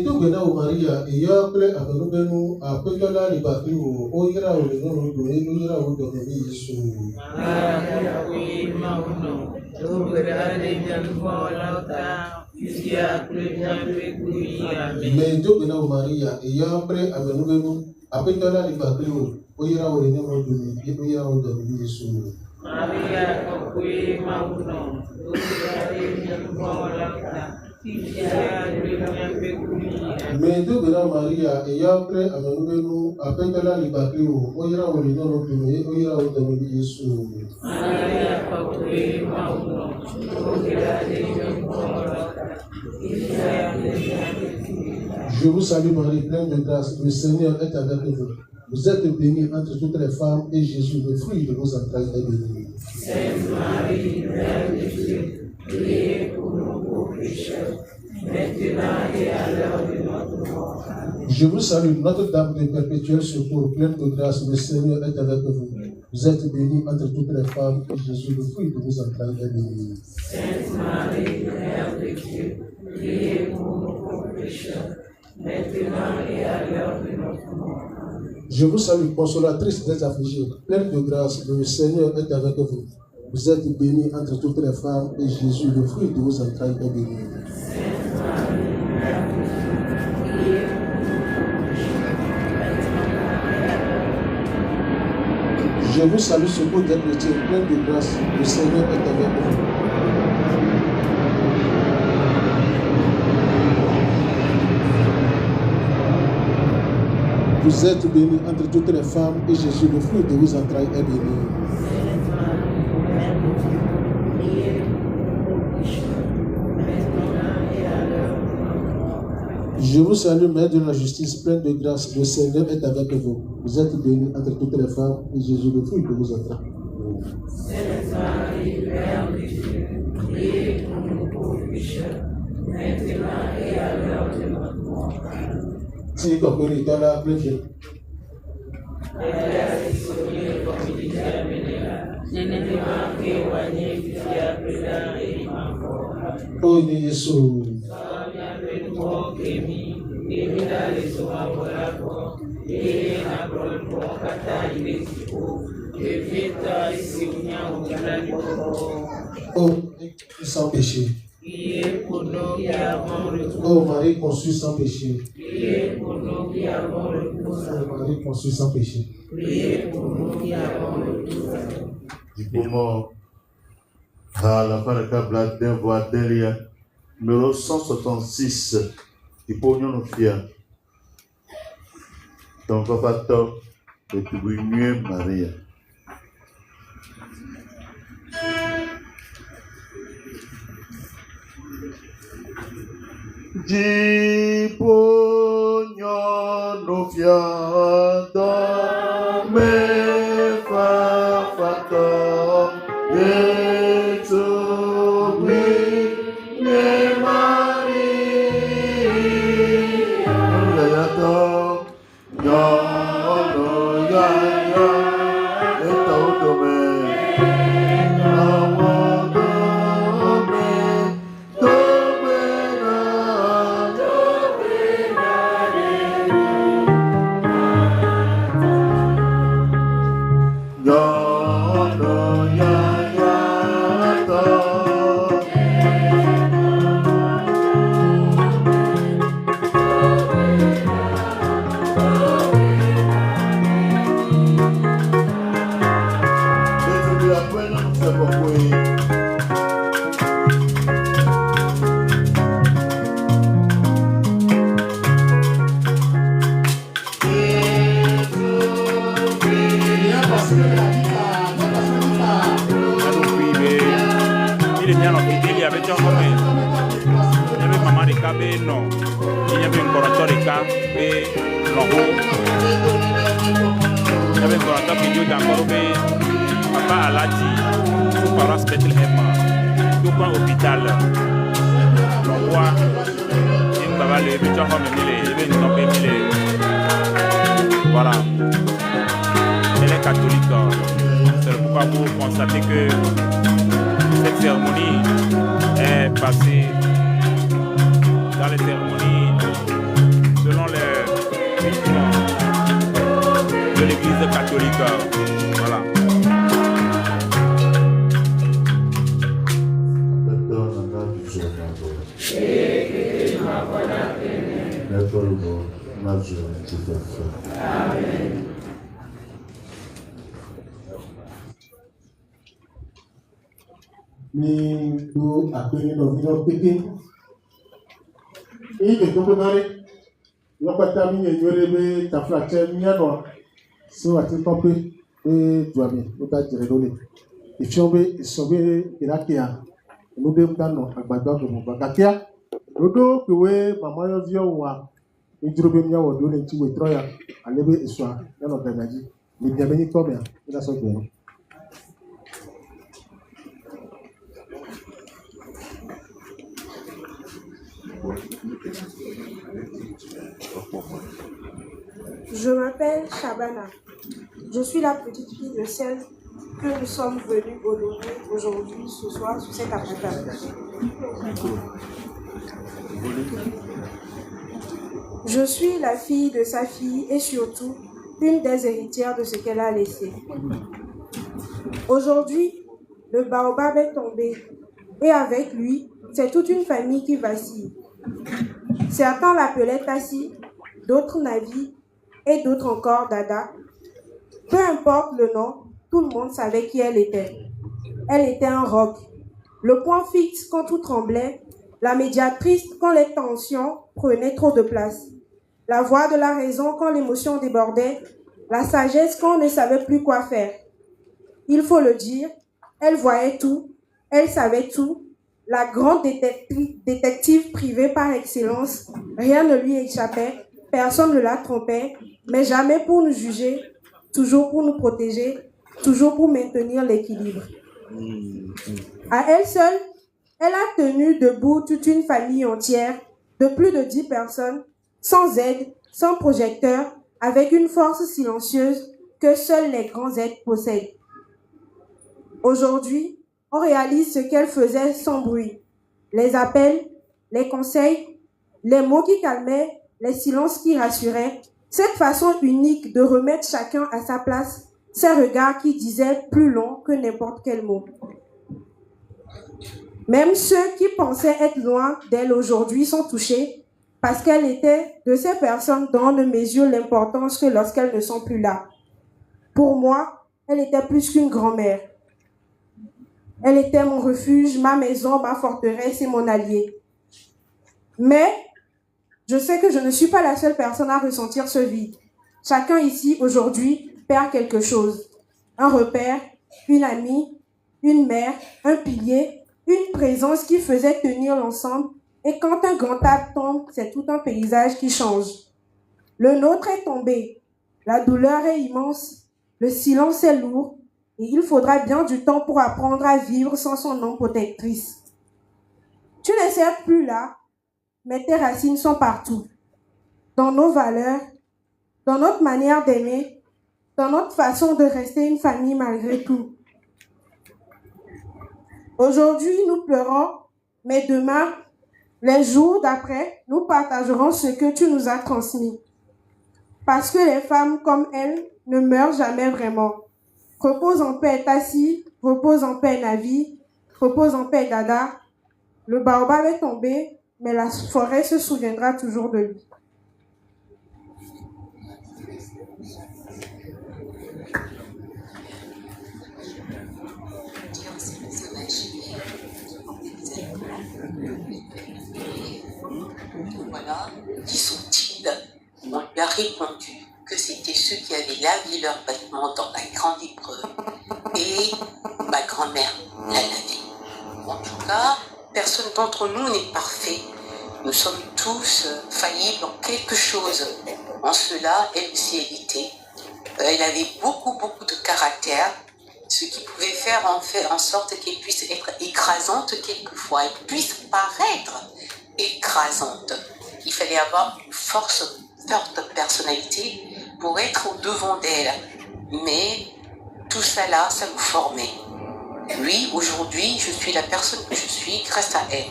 tout que là où Maria et après à nous a peut là les batteries où ira où nous nous créer où ira où donner Jésus. Mais tout que là où Maria et après à nous a peut là les batteries où ira où nous nous créer où ira où donner Jésus. Mais Dieu bénira Maria et après nous après que la liberté où ira au lieu de prier où ira au demi Jésus. Je vous salue Marie, pleine de grâce, le Seigneur est avec vous. Vous êtes bénie entre toutes les femmes et Jésus, le fruit de vos entrailles, est béni. Sainte Marie, Mère de Dieu, priez pour nous pauvres pécheurs, maintenant et à l'heure de notre mort. Je vous salue, Notre-Dame de perpétuel secours, pleine de grâce, le Seigneur est avec vous. Vous êtes bénie entre toutes les femmes et Jésus, le fruit de vos entrailles, est béni. Sainte Marie, Mère de Dieu, priez pour nous pauvres pécheurs, maintenant et à l'heure de notre mort. Je vous salue, consolatrice des affligés, pleine de grâce, le Seigneur est avec vous. Vous êtes bénie entre toutes les femmes et Jésus, le fruit de vos entrailles, est béni. Je vous salue, secours des chrétiens, pleine de grâce, le Seigneur est avec vous. Vous êtes bénie entre toutes les femmes et Jésus, le fruit de vos entrailles, est béni. Je vous salue, Mère de la justice, pleine de grâce, le Seigneur est avec vous. Vous êtes bénie entre toutes les femmes et Jésus, le fruit de vos entrailles. Sainte Marie, Mère de Dieu, priez pour nous pauvres pécheurs, maintenant et à l'heure de notre mort. Si compris dans la prière. Oh Jésus. Oh, sans péché. Oh Marie conçue sans péché. Marie conçue sans péché. Du moment à la paracabla de voix d'Elia, numéro 166, du pognon fier. Ton papa top de Tubunier Maria. Jiponyo no fiado me fafato Yesu mi ne mari Yato Yono ya ya Eto dome Voilà. Elle est catholique. C'est pourquoi vous constatez que cette cérémonie est passée dans les cérémonies selon les rythmes de l'église catholique. Voilà. Amen. Ni do apeni no video pipi. Ike to ngare. Lokata mi nyore be taflache nyano. So ati tope e duami o ta jere lole. Ifiobe isobe irakia. No dem dano agbagba go mo bagakia. Rodo pewe mama yo vio wa. Ijurobe mi yawo do le ti we troya. Alebe iswa yano ganaji. Ni biameni komia. Ila so gbe. Je m'appelle Shabana. Je suis la petite fille de celle que nous sommes venus honorer aujourd'hui, ce soir, sur cette appartement. Je suis la fille de sa fille et surtout une des héritières de ce qu'elle a laissé. Aujourd'hui, le baobab est tombé et avec lui, c'est toute une famille qui vacille. Certains l'appelaient Tassi, d'autres Navi et d'autres encore Dada. Peu importe le nom, tout le monde savait qui elle était. Elle était un roc, le point fixe quand tout tremblait, la médiatrice quand les tensions prenaient trop de place, la voix de la raison quand l'émotion débordait, la sagesse quand on ne savait plus quoi faire. Il faut le dire, elle voyait tout, elle savait tout, la grande détective privée par excellence, rien ne lui échappait, personne ne la trompait, mais jamais pour nous juger, toujours pour nous protéger, toujours pour maintenir l'équilibre. À elle seule, elle a tenu debout toute une famille entière de plus de 10 personnes, sans aide, sans projecteur, avec une force silencieuse que seuls les grands êtres possèdent. Aujourd'hui, on réalise ce qu'elle faisait sans bruit. Les appels, les conseils, les mots qui calmaient, les silences qui rassuraient, cette façon unique de remettre chacun à sa place, ces regards qui disaient plus long que n'importe quel mot. Même ceux qui pensaient être loin d'elle aujourd'hui sont touchés parce qu'elle était de ces personnes dont on ne mesure l'importance que lorsqu'elles ne sont plus là. Pour moi, elle était plus qu'une grand-mère. Elle était mon refuge, ma maison, ma forteresse et mon allié. Mais je sais que je ne suis pas la seule personne à ressentir ce vide. Chacun ici, aujourd'hui, perd quelque chose. Un repère, une amie, une mère, un pilier, une présence qui faisait tenir l'ensemble Et quand un grand arbre tombe, c'est tout un paysage qui change. Le nôtre est tombé. La douleur est immense. Le silence est lourd. Et il faudra bien du temps pour apprendre à vivre sans son nom protectrice. Tu n'es certes plus là, mais tes racines sont partout. Dans nos valeurs, dans notre manière d'aimer, dans notre façon de rester une famille malgré tout. Aujourd'hui, nous pleurons, mais demain, les jours d'après, nous partagerons ce que tu nous as transmis. Parce que les femmes comme elles ne meurent jamais vraiment. Repose en paix Tassi, repose en paix Navi, repose en paix Dada. Le baobab est tombé, mais la forêt se souviendra toujours de lui. Voilà, qui sont-ils? On lui a répondu que c'était ceux qui avaient lavé leurs vêtements dans la grande épreuve. Et ma grand-mère l'a lavé. En tout cas, personne d'entre nous n'est parfait. Nous sommes tous faillibles en quelque chose. En cela, elle aussi était. Elle avait beaucoup de caractère, ce qui pouvait faire en sorte qu'elle puisse être écrasante quelquefois, elle puisse paraître écrasante. Il fallait avoir une forte personnalité pour être au devant d'elle. Mais tout ça là, ça nous formait. Oui, aujourd'hui, je suis la personne que je suis grâce à elle.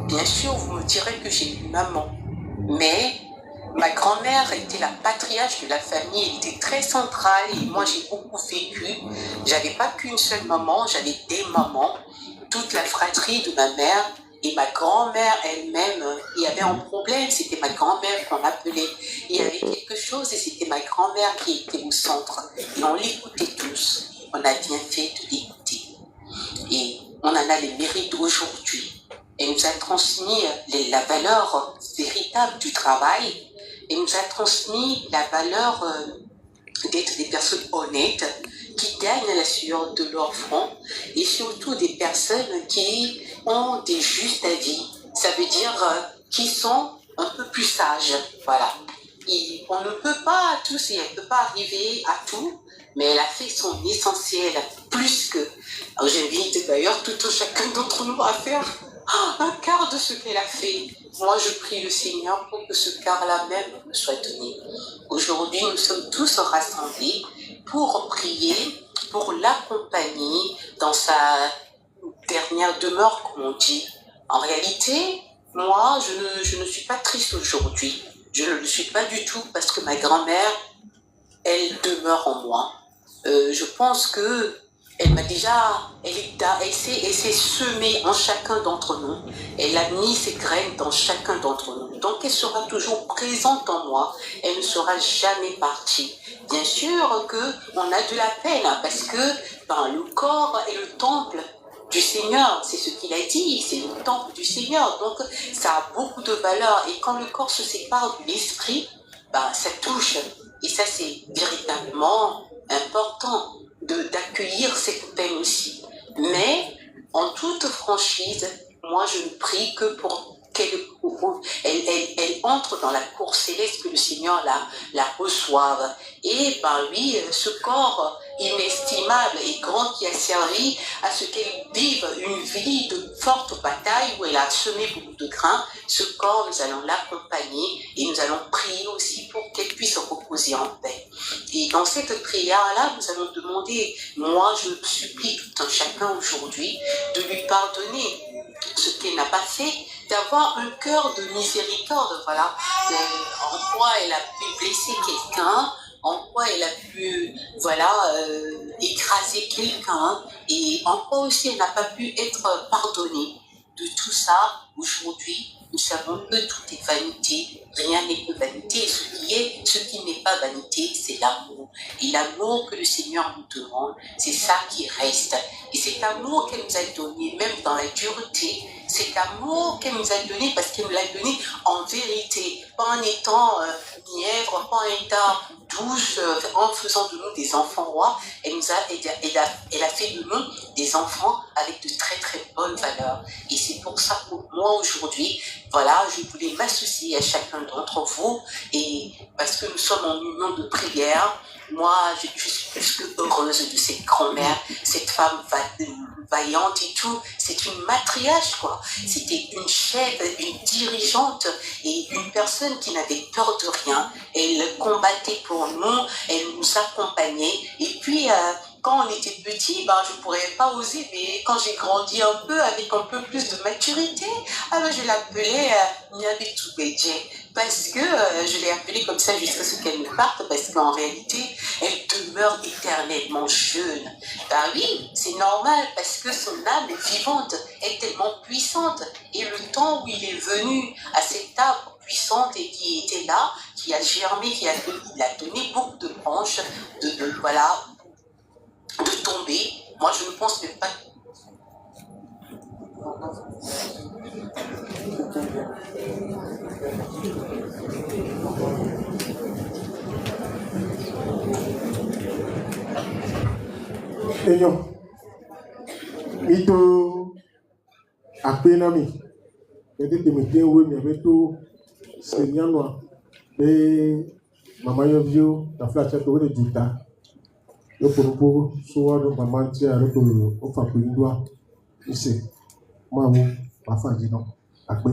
Bien sûr, vous me direz que j'ai une maman, mais ma grand-mère était la patriarche de la famille, elle était très centrale et moi j'ai beaucoup vécu. J'avais pas qu'une seule maman, j'avais des mamans, toute la fratrie de ma mère et ma grand-mère elle-même. Il y avait un problème, c'était ma grand-mère qu'on appelait. Il y avait quelque chose et c'était ma grand-mère qui était au centre. Et on l'écoutait tous. On a bien fait de l'écouter. Et on en a les mérites aujourd'hui. Elle nous a transmis la valeur véritable du travail. Elle nous a transmis la valeur d'être des personnes honnêtes qui gagnent la sueur de leur front et surtout des personnes qui ont des justes avis. Ça veut dire qui sont un peu plus sages. Voilà. Et on ne peut pas tous et elle ne peut pas arriver à tout, mais elle a fait son essentiel plus que. Alors j'invite d'ailleurs tout chacun d'entre nous à faire un quart de ce qu'elle a fait. Moi, je prie le Seigneur pour que ce quart-là même me soit donné. Aujourd'hui, nous sommes tous rassemblés pour prier, pour l'accompagner dans sa dernière demeure, comme on dit. En réalité, moi, je ne suis pas triste aujourd'hui. Je ne le suis pas du tout parce que ma grand-mère, elle demeure en moi. Je pense que elle m'a déjà, elle s'est semée en chacun d'entre nous. Elle a mis ses graines dans chacun d'entre nous. Donc elle sera toujours présente en moi. Elle ne sera jamais partie. Bien sûr qu'on a de la peine parce que le corps est le temple du Seigneur. C'est ce qu'il a dit, c'est le temple du Seigneur. Donc ça a beaucoup de valeur. Et quand le corps se sépare de l'esprit, ça touche. Et ça c'est véritablement important d'accueillir cette peine aussi. Mais, en toute franchise, moi je ne prie que pour qu'elle entre dans la cour céleste, que le Seigneur la reçoive. Et oui, ce corps inestimable et grand qui a servi à ce qu'elle vive une vie de forte bataille où elle a semé beaucoup de grains, ce corps, nous allons l'accompagner et nous allons prier aussi pour qu'elle puisse reposer en paix. Et dans cette prière-là, nous allons demander, moi je supplie tout un chacun aujourd'hui de lui pardonner ce qu'elle n'a pas fait, d'avoir un cœur de miséricorde, voilà, en quoi elle a pu blesser quelqu'un, en quoi elle a pu, écraser quelqu'un, et en quoi aussi elle n'a pas pu être pardonnée. De tout ça, aujourd'hui, nous savons que tout est vanité, rien n'est que vanité. Ce qui n'est pas vanité, c'est l'amour. Et l'amour que le Seigneur nous demande, c'est ça qui reste. Et cet amour qu'elle nous a donné, même dans la dureté, cet amour qu'elle nous a donné, parce qu'elle nous l'a donné en vérité, pas en étant mièvre, pas en étant douce, en faisant de nous des enfants rois. Elle a fait de nous des enfants avec de très très bonnes valeurs. Et c'est pour ça que moi aujourd'hui, voilà, je voulais m'associer à chacun d'entre vous, et parce que nous sommes en union de prière. Moi, je suis plus que heureuse de cette grand-mère, cette femme vaillante et tout. C'est une matriarche, quoi. C'était une chef, une dirigeante et une personne qui n'avait peur de rien. Elle combattait pour nous, elle nous accompagnait. Et puis, quand on était petit, je ne pourrais pas oser, mais quand j'ai grandi un peu, avec un peu plus de maturité, je l'appelais Nyabi Toubedje. Parce que je l'ai appelée comme ça jusqu'à ce qu'elle ne parte, parce qu'en réalité, elle demeure éternellement jeune. Oui, c'est normal, parce que son âme est vivante, est tellement puissante. Et le temps où il est venu à cette arbre puissante et qui était là, qui a germé, il a donné beaucoup de branches, de tomber. Moi, je ne pense même pas. Eyo, ito apenami, ete temete we mi abeto senyanoa, be mama yovio ta flacha to we juta. Yo poropo so do mama ti are to o fa pe ndua ise mawo afa jino ape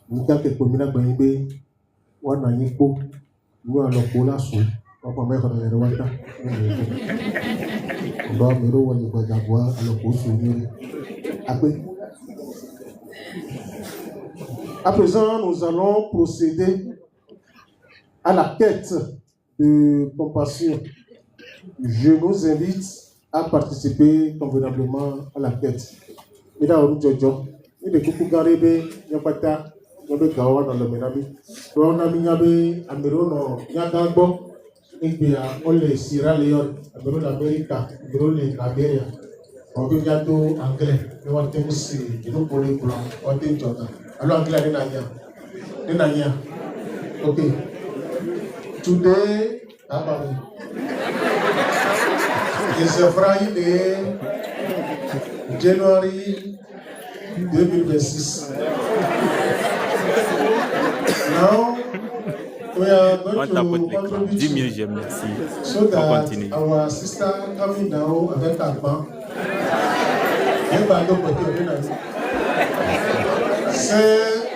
ni ka ke po mi na gbe yin pe wa na yin po ni wa lo po laso ọ̀pọ̀ mẹ́kọ̀ọ́ ní ẹ̀rọ wáta ọ̀dọ́ mẹ́rọ wọ́n ní gbọ̀gbọ̀ alọ́pọ̀ oṣù ní apé. À présent, nous allons procéder à la quête de compassion. Je nous invite à participer convenablement à la quête. Et là, on dit Jojo, il est beaucoup garé, il n'y a pas de temps, il y a des gawa dans le ménage. On a mis un méro, il y a un bon. India, ole Sierra Leone, abiro l'America, abiro le Liberia, abiro bientôt anglais, mais on t'aime aussi, il nous pour les blancs, on t'aime Jordan. Alors anglais, Nenanya. Ok. Today, is a Friday, January 2026. Now. We are going to contribute so that our sister coming down avec Agban, c'est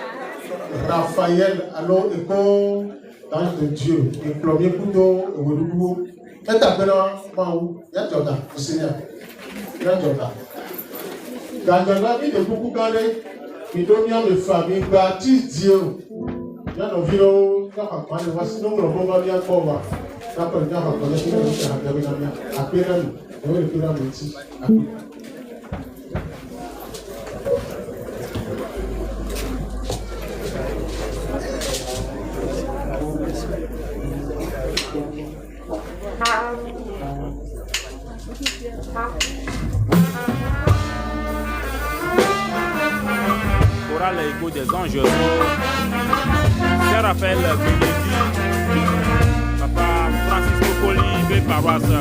Raphaël, alors écho dans de Dieu, le premier couteau, au nouveau, et t'appelles Maou, Yadjoda, au Seigneur, Yadjoda. Quand on a mis de beaucoup garder, il donne de famille, bâti Dieu. Y'a nos vidéos. Voici donc le bon bien pour moi. Après, il y a un projet qui est après Chorale Écho des Anges. Raphaël Bénédit, Papa Francisco Colli, paroisse.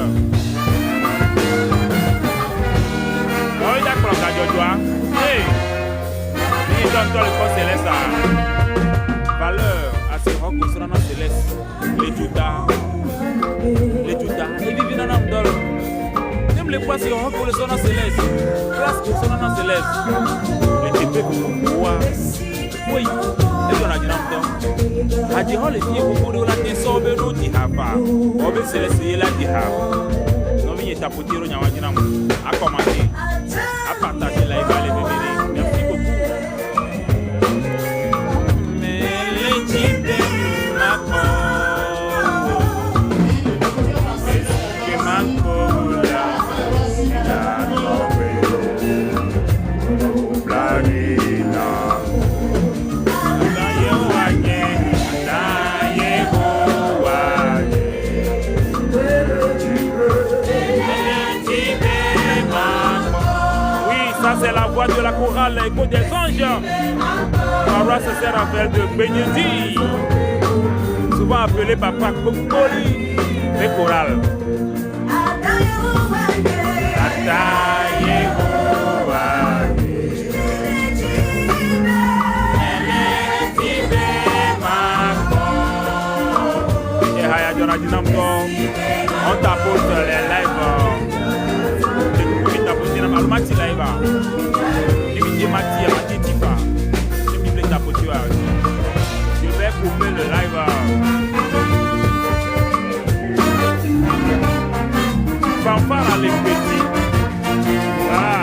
Oui, d'accord, Joshua. Hey, il donne le corps céleste à valeur à ses rocs au son céleste. Les Judas, et vivent dans un dol. Même les poissons rocs pour le son céleste. Place pour le son céleste. Les TP pour moi. Oui. Haji hole fi kukuru la ke sobe no di hapa obe selesi la di hapa no mi tapotiro nyawajina mu akomande apata la ibale bebere merci beaucoup mele chite mako que manco la planina. c'est la voix de la chorale Écho des anges. Paroisse Saint-Raphaël de Bénédit, souvent appelé Papa Kokoli, les chorales. On tapote les lives. Almati live. Je vais couper le live. Fanfare à les petits. Voilà.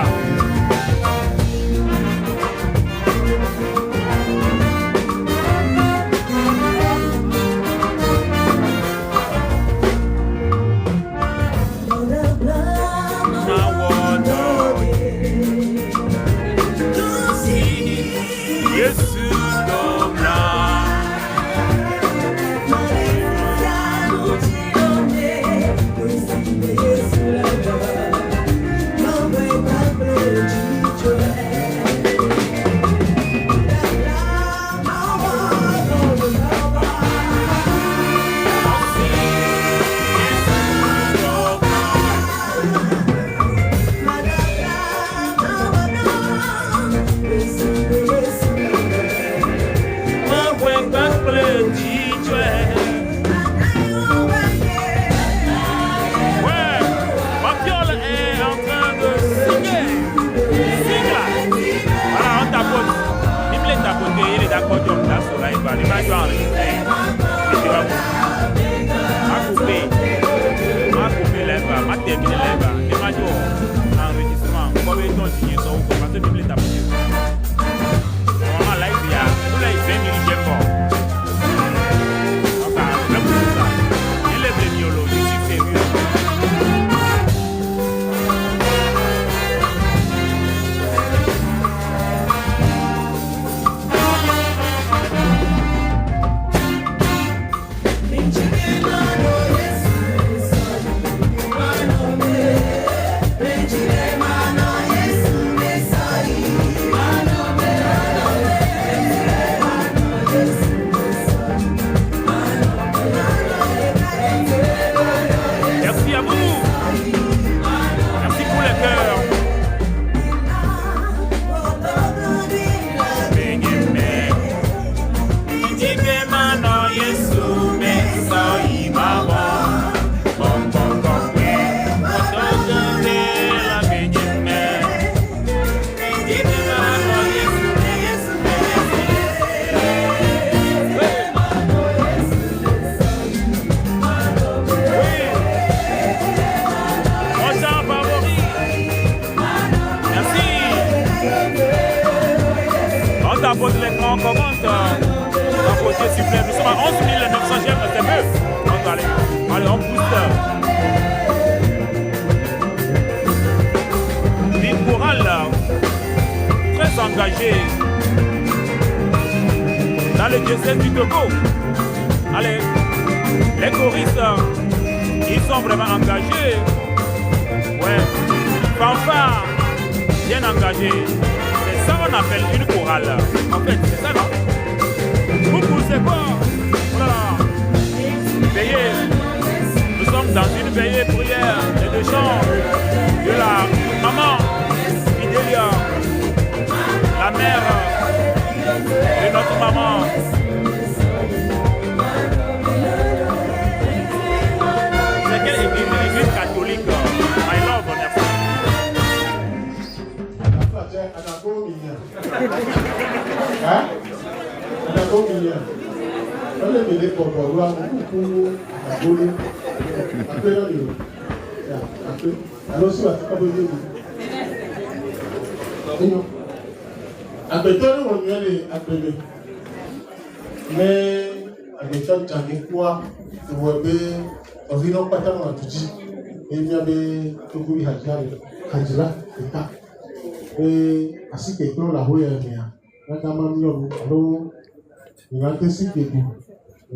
Dans le diocèse du Togo, allez, les choristes, ils sont vraiment engagés. Ouais, fanfare, bien engagés. C'est ça qu'on appelle une chorale. En fait, c'est ça, non? Beaucoup, c'est quoi? Voilà. Veillée. Nous sommes dans une veillée prière et de chant de la maman Idélia, la mère de notre maman. C'est quelle église catholique? My love, merci. Agbẹjọ́rò wọn ni wọ́n lè agbẹ̀lẹ̀ ní agbẹjọ́ ìtàgé kúwà ìwọ̀ ẹgbẹ́ ọ̀fínà pátánù àtújí ní abẹ́ tókù ìhàjìlá ìta pé àsìkè ìpínlẹ̀ làwóyà ẹ̀mìyà láti máa ń yọ̀rù àlọ́ ìrántí sí kèdù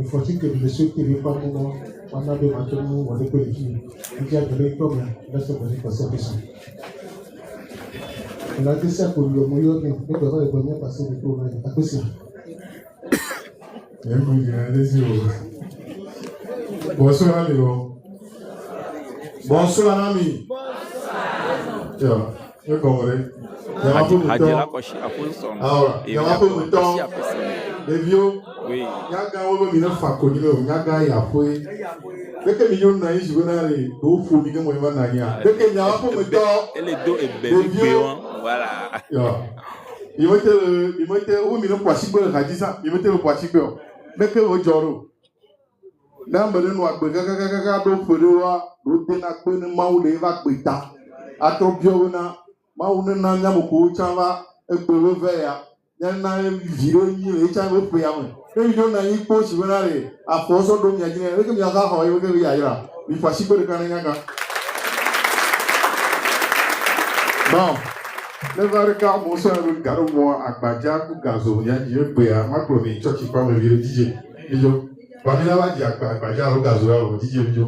ìfọ̀tí kèdù lè sí kèdù pàmò wọn náà bẹ́ẹ̀ máa tó mú wọlé pẹ̀lú kí ìdí àjọlẹ̀ ìtọ́mìà lẹ́sẹ̀ pẹ̀lú ìpọ̀sẹ̀ pẹ̀sẹ̀. La question pour le moyen, mais on va le premier passer le tour. La question. Bonsoir, Léo. Bonsoir, ami. Bonsoir. Il y a un peu de temps. Les vieux. Oui. Il y a un peu de temps. Il y a un peu de temps. Dès que millions de naïfs viennent aller, au fond, ils vont y aller. Dès qu'il y a un peu de temps. Et les deux est belle. Voilà. Il m'a été où millions de poissons de radisa. Il m'a été le poisson. Dès que au joro. Dans le noir, gaga do foroa, do tena kwene maule va kwita. Atrobiona, maune na nyamuko chava, ekwewe veya. Yana viro ni le chava peyame. Eyo na ipo sibenare, afoso do nyagine, eke miaka ho eke yaya. Mi fasiko de kananga. Bon. Le varika bonsoir le garomo agbaja ku gazo ya je pe a ma ko mi church pa me vire DJ. Ijo. Pamela va di agbaja lo gazo ya lo DJ ijo.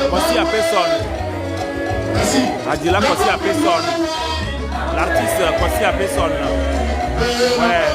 Voici à personne. Adila voici à personne. L'artiste voici à personne. Ouais.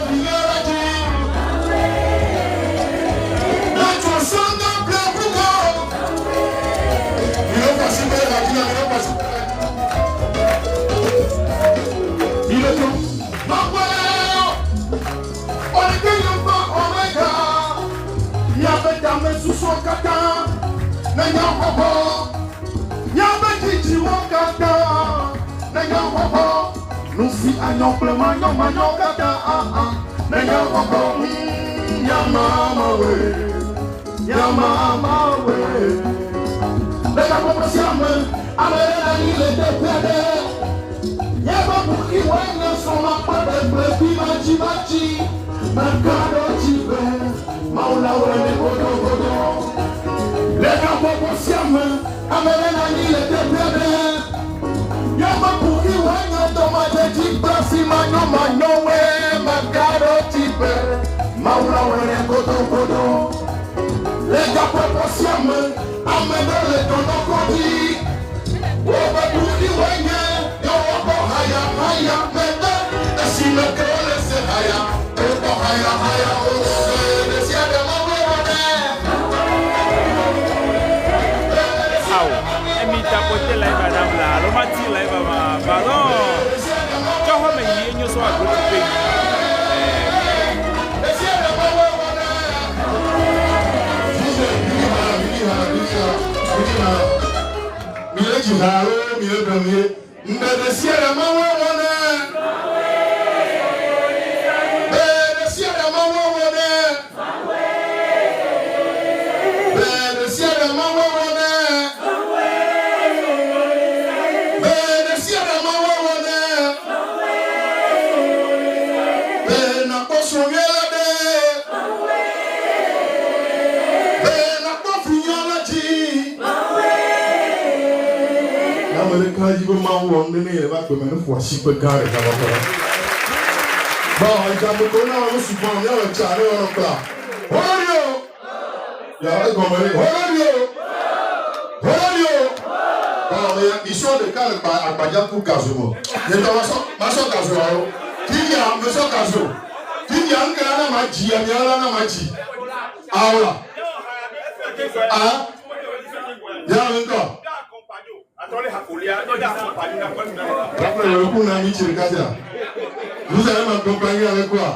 Vous allez m'accompagner avec quoi?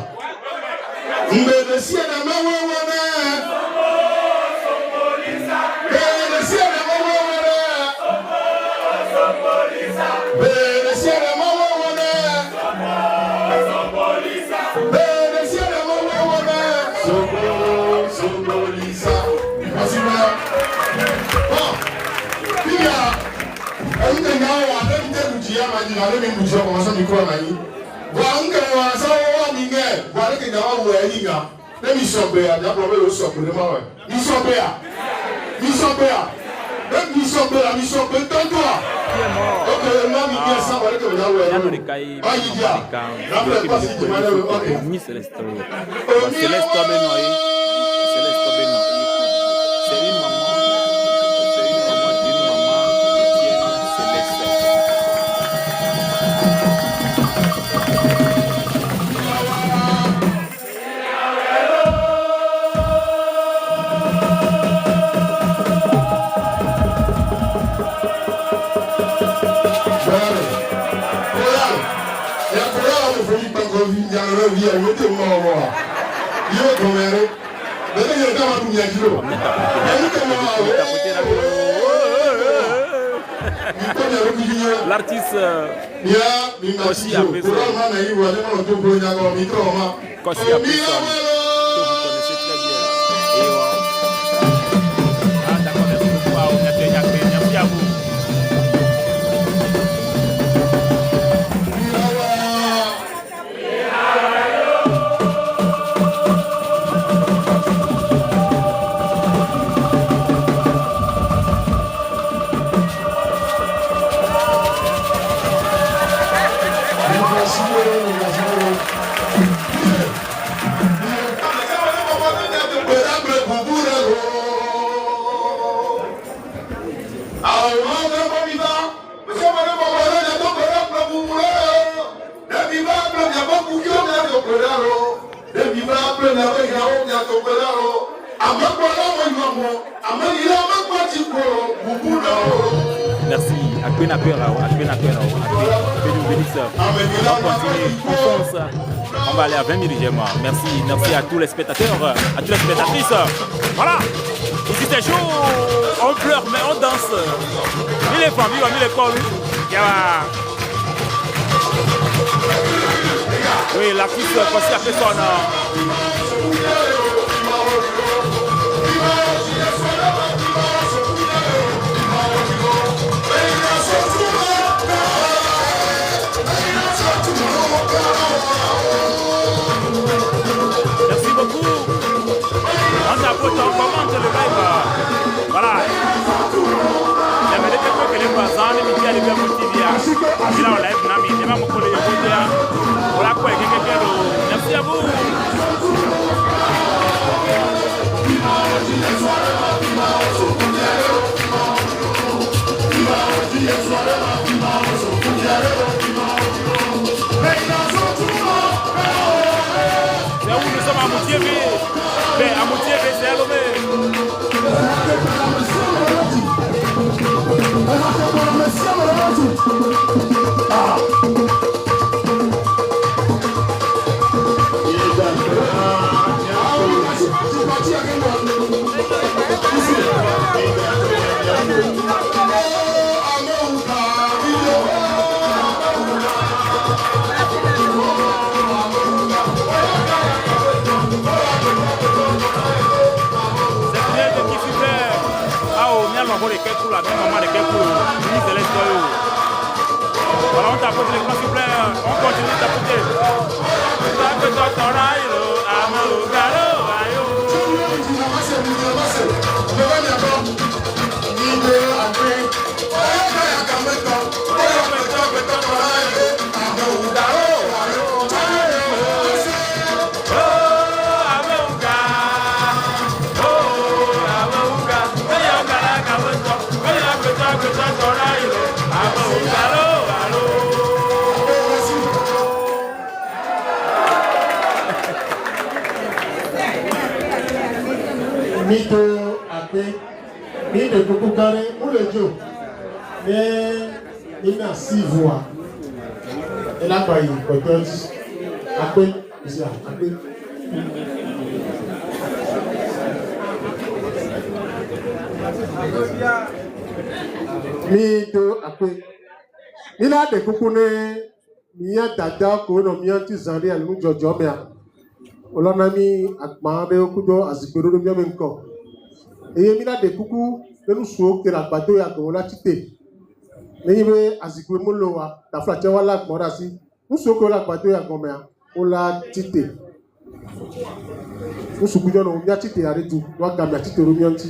L'artiste Kossi Apeson. Kossi Apeson, que vous connaissez très bien. Ah, d'accord, merci beaucoup. Merci à vous. Merci. On va aller à 20 000 gemmes. Merci à tous les spectateurs, à toutes les spectatrices. Voilà. Ici c'est chaud. On pleure mais on danse. Mille les familles, mille les corps. Oui, l'artiste Kossi Apeson. Merci beaucoup. On commente le live. Voilà. Les médias que les voisins, les médias, les bien motivés. Il a un live, Nami. Il va me coller les médias. Voilà quoi, merci à vous. C'est où nous sommes à Moutiévé. Mais à Moutiévé, c'est à Lomé. Voilà, on tapote les grands soufflets, on continue de tapoter. Mito Ape, Mito Kukukare, ou le Dieu. Mais il a 6 voix. Et là, quoi, il dit Ape, ici, Ape. Mito Ape. Il a des Kukune, Mia Dada, Kono, Mia Tizari, Alou Jojomea. Olonami akmabe okudo azikoro do miamenko eye mina de kuku nenu suo ke la gbato ya go la tite neyi be azikwe molo wa ta fla che wala gbora si nusuo ko la gbato ya go mea o la tite nusu kujo no mi tite ya retu wa ga mi tite ro mi onti